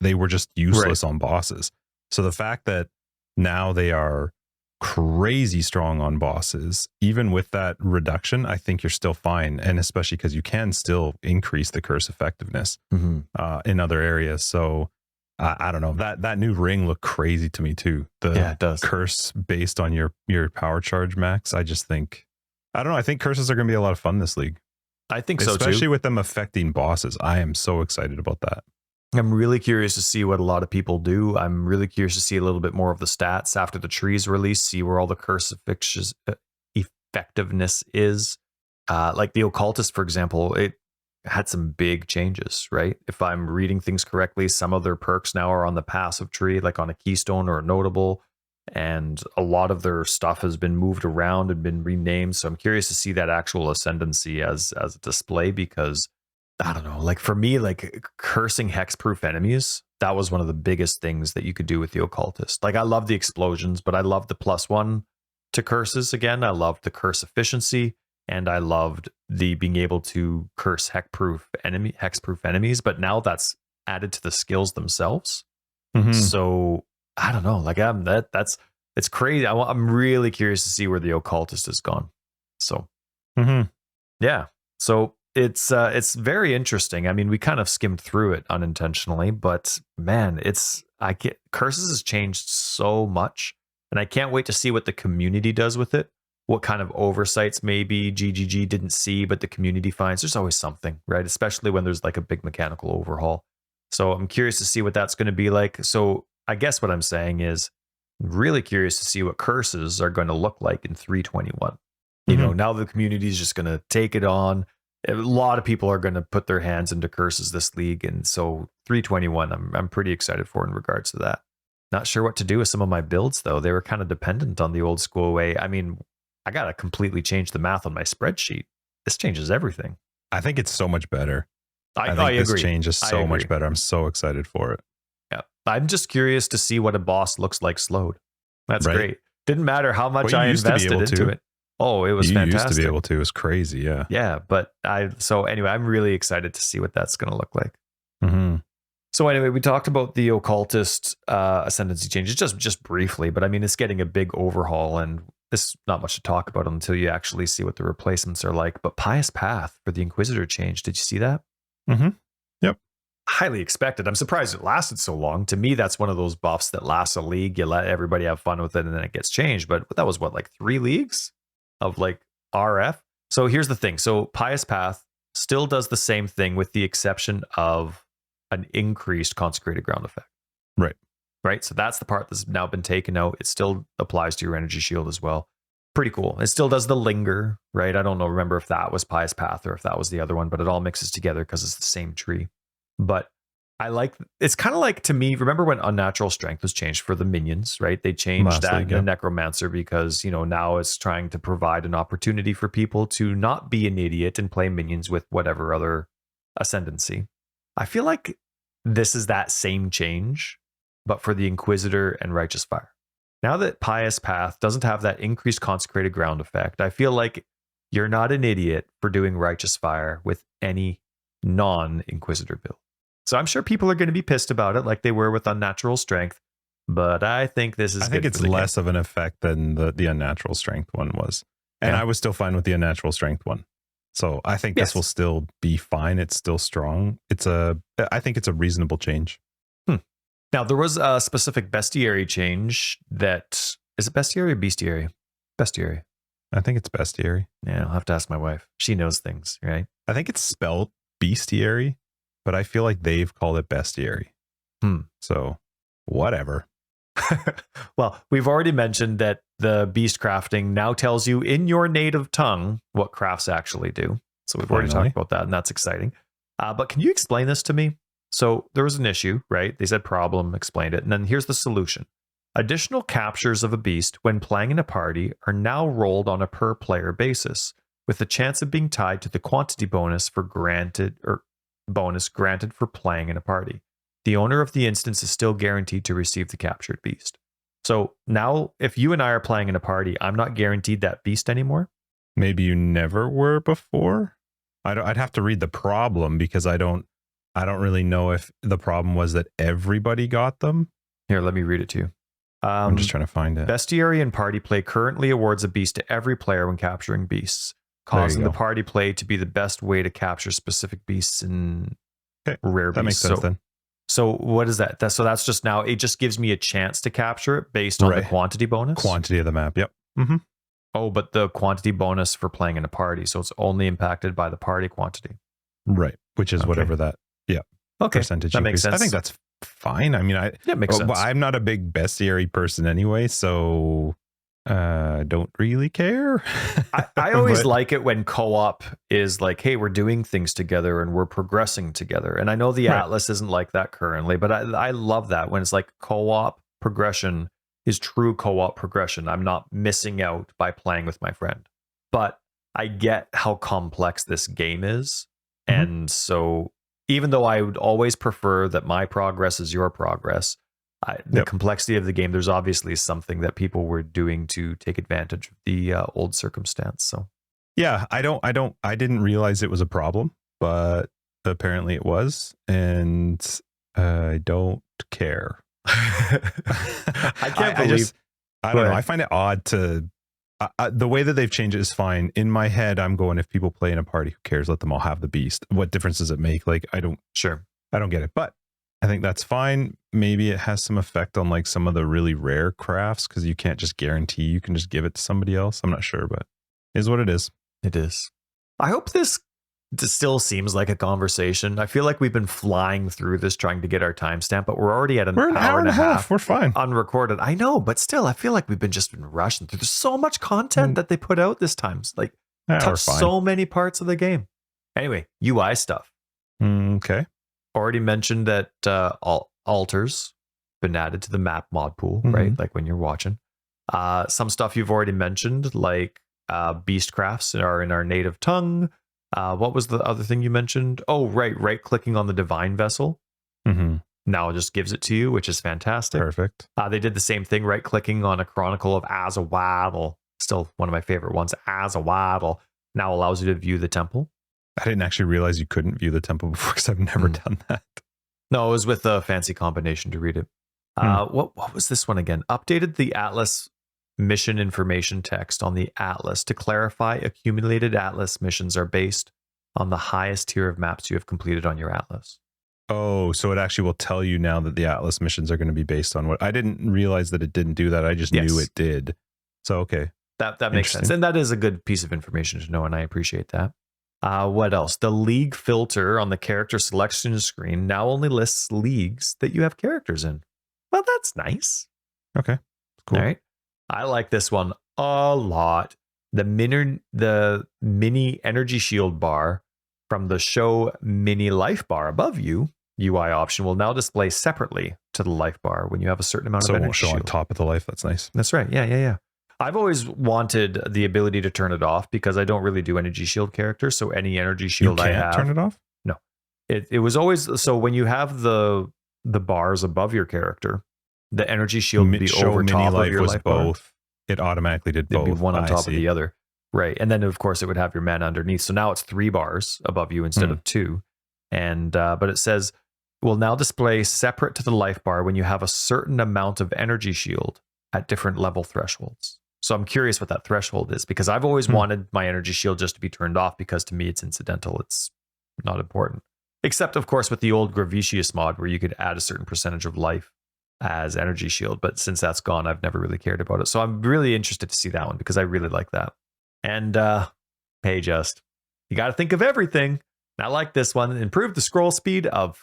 They were just useless on bosses. So the fact that now they are crazy strong on bosses, even with that reduction, I think you're still fine. And especially because you can still increase the curse effectiveness in other areas. So I don't know, that new ring looked crazy to me too. It does. Curse based on your power charge max. I don't know. I think curses are going to be a lot of fun this league. I think so too. Especially with them affecting bosses. I am so excited about that. I'm really curious to see what a lot of people do. I'm really curious to see a little bit more of the stats after the tree's release, see where all the curse effectiveness is. Like the occultist, for example, it had some big changes, right? If I'm reading things correctly, some of their perks now are on the passive tree, like on a keystone or a notable. and a lot of their stuff has been moved around and been renamed. So I'm curious to see that actual ascendancy as a display, because I don't know, like for me, like cursing hexproof enemies, that was one of the biggest things that you could do with the occultist. Like I love the explosions, but I love the +1 to curses again. I loved the curse efficiency, and I loved the being able to curse hexproof enemies, but now that's added to the skills themselves. Mhm. So I don't know, like it's crazy. I'm really curious to see where the occultist has gone. So yeah, so it's very interesting. I mean, we kind of skimmed through it unintentionally, but man, curses has changed so much, and I can't wait to see what the community does with it. What kind of oversights maybe GGG didn't see, but the community finds. There's always something, right? Especially when there's like a big mechanical overhaul. So I'm curious to see what that's going to be like. So I guess what I'm saying is I'm really curious to see what curses are going to look like in 321. You know, now the community is just going to take it on. A lot of people are going to put their hands into curses this league. And so 321, I'm pretty excited for in regards to that. Not sure what to do with some of my builds, though. They were kind of dependent on the old school way. I mean, I got to completely change the math on my spreadsheet. This changes everything. I think it's so much better. I think this agree. change is so much better. I'm so excited for it. Yeah. I'm just curious to see what a boss looks like slowed. That's great. Didn't matter how much I invested into it. Oh, it was fantastic. You used to be able to. It was crazy. Yeah. Yeah. But so anyway, I'm really excited to see what that's going to look like. Mm-hmm. So anyway, we talked about the occultist ascendancy changes just briefly, but I mean, it's getting a big overhaul, and this is not much to talk about until you actually see what the replacements are like. But Pious Path for the Inquisitor change, did you see that? Mm-hmm. Yep. Highly expected. I'm surprised it lasted so long. To me, that's one of those buffs that lasts a league. You let everybody have fun with it, and then it gets changed. But that was what, like 3 leagues of like RF? So here's the thing. So Pious Path still does the same thing with the exception of an increased consecrated ground effect. Right. So that's the part that's now been taken out. It still applies to your energy shield as well. Pretty cool. It still does the linger, right? I don't know, remember if that was Pious Path or if that was the other one, but it all mixes together because it's the same tree. But it's kind of like, to me, remember when Unnatural Strength was changed for the minions, right? They changed that in the Necromancer because, you know, now it's trying to provide an opportunity for people to not be an idiot and play minions with whatever other ascendancy. I feel like this is that same change, but for the Inquisitor and Righteous Fire. Now that Pious Path doesn't have that increased consecrated ground effect, I feel like you're not an idiot for doing Righteous Fire with any non-Inquisitor build. So I'm sure people are going to be pissed about it like they were with Unnatural Strength, but I think this is I think it's less of an effect than the Unnatural Strength one was. And I was still fine with the Unnatural Strength one. So I think this will still be fine. It's still strong. I think it's a reasonable change. Now, there was a specific bestiary change that... Is it bestiary or bestiary? Bestiary. I think it's bestiary. Yeah, I'll have to ask my wife. She knows things, right? I think it's spelled bestiary, but I feel like they've called it bestiary. So, whatever. Well, we've already mentioned that the beast crafting now tells you in your native tongue what crafts actually do. So we've already talked about that, and that's exciting. But can you explain this to me? So there was an issue, right? They said problem, explained it, and then here's the solution. Additional captures of a beast when playing in a party are now rolled on a per player basis, with the chance of being tied to the quantity bonus granted for playing in a party. The owner of the instance is still guaranteed to receive the captured beast. So now, if you and I are playing in a party, I'm not guaranteed that beast anymore. Maybe you never were before. I'd have to read the problem because I don't really know if the problem was that everybody got them. Here, let me read it to you. I'm just trying to find it. Bestiary and party play currently awards a beast to every player when capturing beasts, causing the party play to be the best way to capture specific beasts and rare beasts. That makes sense then. So what is that? So that's just now, it just gives me a chance to capture it based on the quantity bonus? Quantity of the map, yep. Mm-hmm. Oh, but the quantity bonus for playing in a party, so it's only impacted by the party quantity. Right, which is whatever that, percentage that makes sense. I think that's fine. I mean, makes sense. I'm not a big bestiary person anyway, so don't really care. I always like it when co-op is like, hey, we're doing things together and we're progressing together. And I know the Atlas isn't like that currently, but I love that when it's like co-op progression is true co-op progression. I'm not missing out by playing with my friend. But I get how complex this game is. Mhm. And so even though I would always prefer that my progress is your progress, the complexity of the game, there's obviously something that people were doing to take advantage of the old circumstance. So yeah, I didn't realize it was a problem, but apparently it was, and I don't care. I can't believe. I don't know. I find it odd to the way that they've changed it is fine. In my head, I'm going, if people play in a party, who cares? Let them all have the beast. What difference does it make? Like, I don't get it, but I think that's fine. Maybe it has some effect on like some of the really rare crafts, because you can't just guarantee you can just give it to somebody else. I'm not sure, but it is what it is. It is. I hope this still seems like a conversation. I feel like we've been flying through this trying to get our timestamp, but we're already at an hour and a half. We're fine. Unrecorded. I know, but still, I feel like we've been rushing through. There's so much content that they put out this time. Like, touch so many parts of the game. Anyway, UI stuff. Okay. Already mentioned that altars been added to the map mod pool, right? Like when you're watching. Some stuff you've already mentioned, like beast crafts are in our native tongue. What was the other thing you mentioned? Oh, right clicking on the divine vessel. Now it just gives it to you, which is fantastic. Perfect. They did the same thing, right clicking on a Chronicle of Azawaddle, still one of my favorite ones. Azawaddle now allows you to view the temple. I didn't actually realize you couldn't view the temple before, because I've never done that. No, it was with a fancy combination to read it. What was this one again? Updated the Atlas mission information text on the Atlas to clarify accumulated Atlas missions are based on the highest tier of maps you have completed on your Atlas. Oh, so it actually will tell you now that the Atlas missions are going to be based on what. I didn't realize that it didn't do that. I just knew it did. So, okay. That makes sense. And that is a good piece of information to know, and I appreciate that. What else? The league filter on the character selection screen now only lists leagues that you have characters in. Well, that's nice. Okay. Cool. All right. I like this one a lot. The mini energy shield bar from the show mini life bar above you UI option will now display separately to the life bar when you have a certain amount of energy. So it won't show on top of the life. That's nice. That's right. Yeah. I've always wanted the ability to turn it off because I don't really do energy shield characters. So any energy shield I have, turn it off. No, it was always so when you have the bars above your character, the energy shield would be over top of your life bar. Both. It automatically did both. It'd be one on top of the other, right? And then of course it would have your mana underneath. So now it's 3 bars above you instead of 2, and but it says will now display separate to the life bar when you have a certain amount of energy shield at different level thresholds. So I'm curious what that threshold is, because I've always wanted my energy shield just to be turned off, because to me it's incidental. It's not important. Except, of course, with the old Gravitius mod where you could add a certain percentage of life as energy shield. But since that's gone, I've never really cared about it. So I'm really interested to see that one, because I really like that. And hey, just, you got to think of everything. And I like this one. Improved the scroll speed of,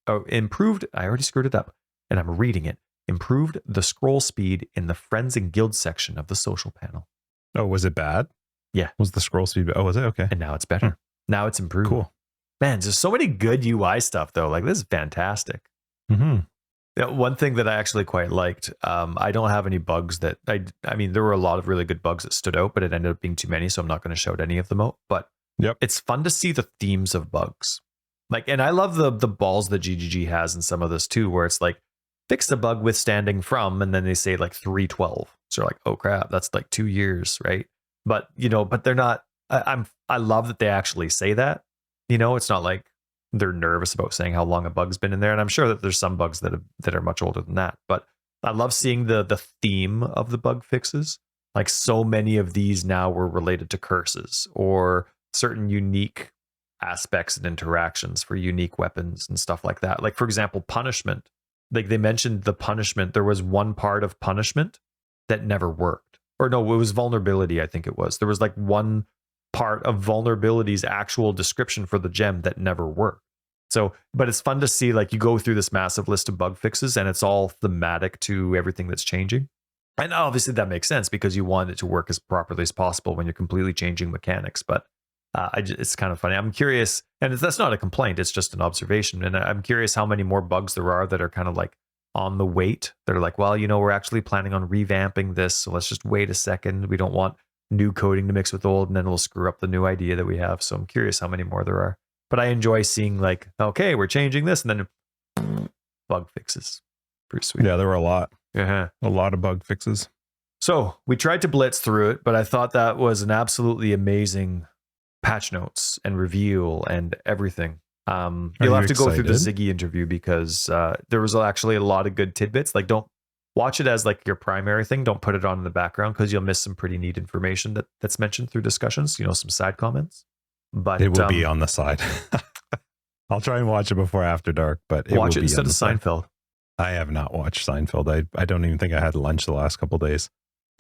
I already screwed it up and I'm reading it. Improved the scroll speed in the friends and guild section of the social panel. Oh, was it bad? Yeah. Was the scroll speed? Oh, was it? Okay. And now it's better. Now it's improved. Cool. Man, there's so many good UI stuff though. Like, this is fantastic. One thing that I actually quite liked, I don't have any bugs that I mean, there were a lot of really good bugs that stood out, but it ended up being too many. So I'm not going to shout any of them out, but it's fun to see the themes of bugs. Like, and I love the balls that GGG has in some of this too, where it's like, fix the bug withstanding from, and then they say like 312. So you're like, oh crap, that's like 2 years, right? But but they're not. I love that they actually say that. It's not like they're nervous about saying how long a bug's been in there. And I'm sure that there's some bugs that are much older than that. But I love seeing the theme of the bug fixes. Like, so many of these now were related to curses or certain unique aspects and interactions for unique weapons and stuff like that. Like, for example, punishment. Like, they mentioned the punishment. There was one part of punishment that never worked. Or no, it was vulnerability, I think it was. There was like one part of vulnerability's actual description for the gem that never worked. So, but it's fun to see, like, you go through this massive list of bug fixes and it's all thematic to everything that's changing. And obviously that makes sense because you want it to work as properly as possible when you're completely changing mechanics. But it's kind of funny. I'm curious, and that's not a complaint, it's just an observation. And I'm curious how many more bugs there are that are kind of like on the wait. They're like, well, we're actually planning on revamping this, so let's just wait a second. We don't want new coding to mix with old, and then we'll screw up the new idea that we have. So I'm curious how many more there are. But I enjoy seeing like, okay, we're changing this, and then bug fixes. Pretty sweet. Yeah, there were a lot. Yeah, a lot of bug fixes. So we tried to blitz through it, but I thought that was an absolutely amazing patch notes and reveal and everything. You'll have to go through the Ziggy interview because there was actually a lot of good tidbits. Like, don't watch it as like your primary thing. Don't put it on in the background because you'll miss some pretty neat information that's mentioned through discussions. Some side comments. But it will be on the side. I'll try and watch it before After Dark, but watch it instead of Seinfeld. I have not watched Seinfeld. I don't even think I had lunch the last couple of days.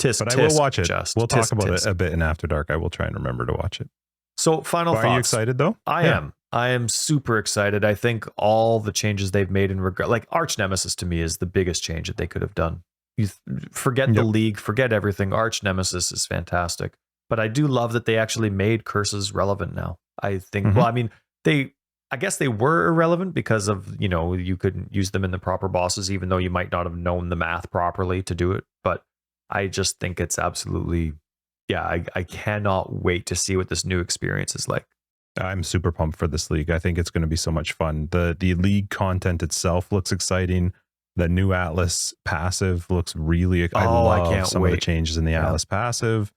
But I will watch it. We'll talk about it a bit in After Dark. I will try and remember to watch it. So final thoughts. Are you excited though? I am super excited. I think all the changes they've made in regard, like Arch Nemesis to me is the biggest change that they could have done. You forget the league, forget everything. Arch Nemesis is fantastic. But I do love that they actually made curses relevant now. I think, well, I mean, I guess they were irrelevant because of, you couldn't use them in the proper bosses, even though you might not have known the math properly to do it. But I just think it's absolutely, I cannot wait to see what this new experience is like. I'm super pumped for this league. I think it's going to be so much fun. The league content itself looks exciting. The new Atlas passive looks really, I love some of the changes in the Atlas passive.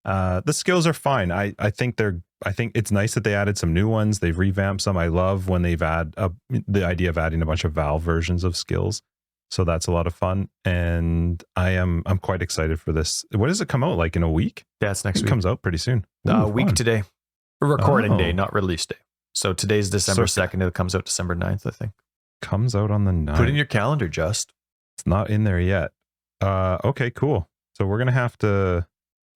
The skills are fine. I think it's nice that they added some new ones. They've revamped some. I love when they've the idea of adding a bunch of Valve versions of skills. So that's a lot of fun. And I'm quite excited for this. What does it come out like in a week? Yeah, it's next week. It comes out pretty soon. Week today. Recording day, not release day. So today's December 2nd. It comes out December 9th, I think. Comes out on the 9th. Put in your calendar, Just. It's not in there yet. Okay, cool. So we're gonna have to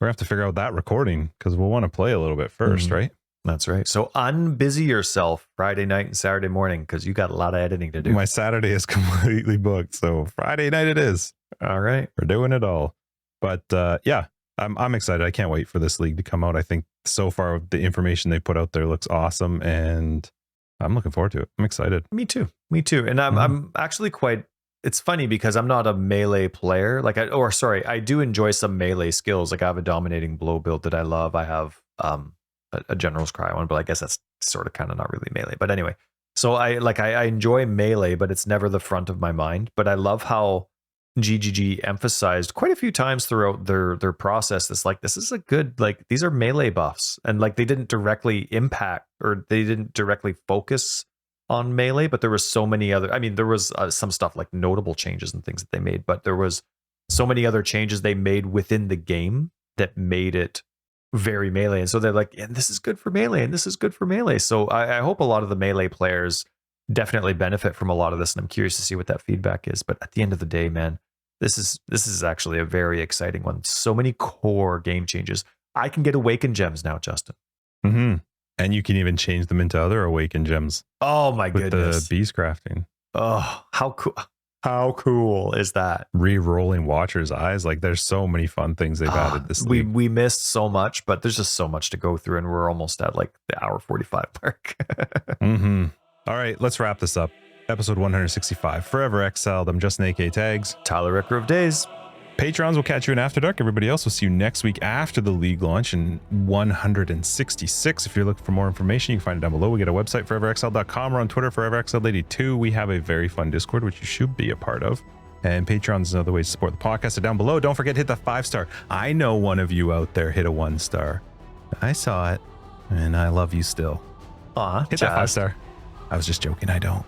figure out that recording because we'll want to play a little bit first, right? That's right. So unbusy yourself Friday night and Saturday morning because you got a lot of editing to do. My Saturday is completely booked, so Friday night it is. All right, we're doing it all. But I'm excited. I can't wait for this league to come out. I think so far the information they put out there looks awesome, and I'm looking forward to it. I'm excited. Me too. And I'm actually quite. It's funny because I'm not a melee player. I do enjoy some melee skills. Like I have a dominating blow build that I love. I have a general's cry one, but I guess that's sort of kind of not really melee. But anyway, so I enjoy melee, but it's never the front of my mind. But I love how GGG emphasized quite a few times throughout their process this is a good, these are melee buffs, and they didn't directly impact or they didn't directly focus on melee, but there was so many other, there was some stuff like notable changes and things that they made, but there was so many other changes they made within the game that made it very melee. And so they're like, and this is good for melee, and this is good for melee. So I hope a lot of the melee players definitely benefit from a lot of this, and I'm curious to see what that feedback is. But at the end of the day, man, this is actually a very exciting one. So many core game changes. I can get awakened gems now, Justin. Mm-hmm. And you can even change them into other awakened gems. Oh my goodness. With the beast crafting. Oh, how cool. How cool is that? Re-rolling Watcher's eyes. There's so many fun things they've added this week. We missed so much, but there's just so much to go through, and we're almost at the hour 45 mark. Mm-hmm. All right, let's wrap this up. Episode 165, Forever Exiled. I'm Justin AK Tags. Tyler Ricker of Days. Patrons will catch you in After Dark. Everybody else will see you next week after the league launch in 166. If you're looking for more information, you can find it down below. We get a website, foreverexiled.com. We're on Twitter, foreverexiled82. We have a very fun Discord, which you should be a part of. And Patreon is another way to support the podcast. So down below, don't forget to hit the 5-star. I know one of you out there hit a 1-star. I saw it, and I love you still. Aw, hit that 5-star. I was just joking. I don't.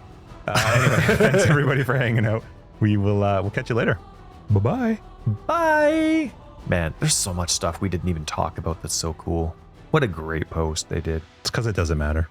Anyway, thanks everybody for hanging out. We'll catch you later. Bye-bye. Bye. Man, there's so much stuff we didn't even talk about that's so cool. What a great post they did. It's because it doesn't matter.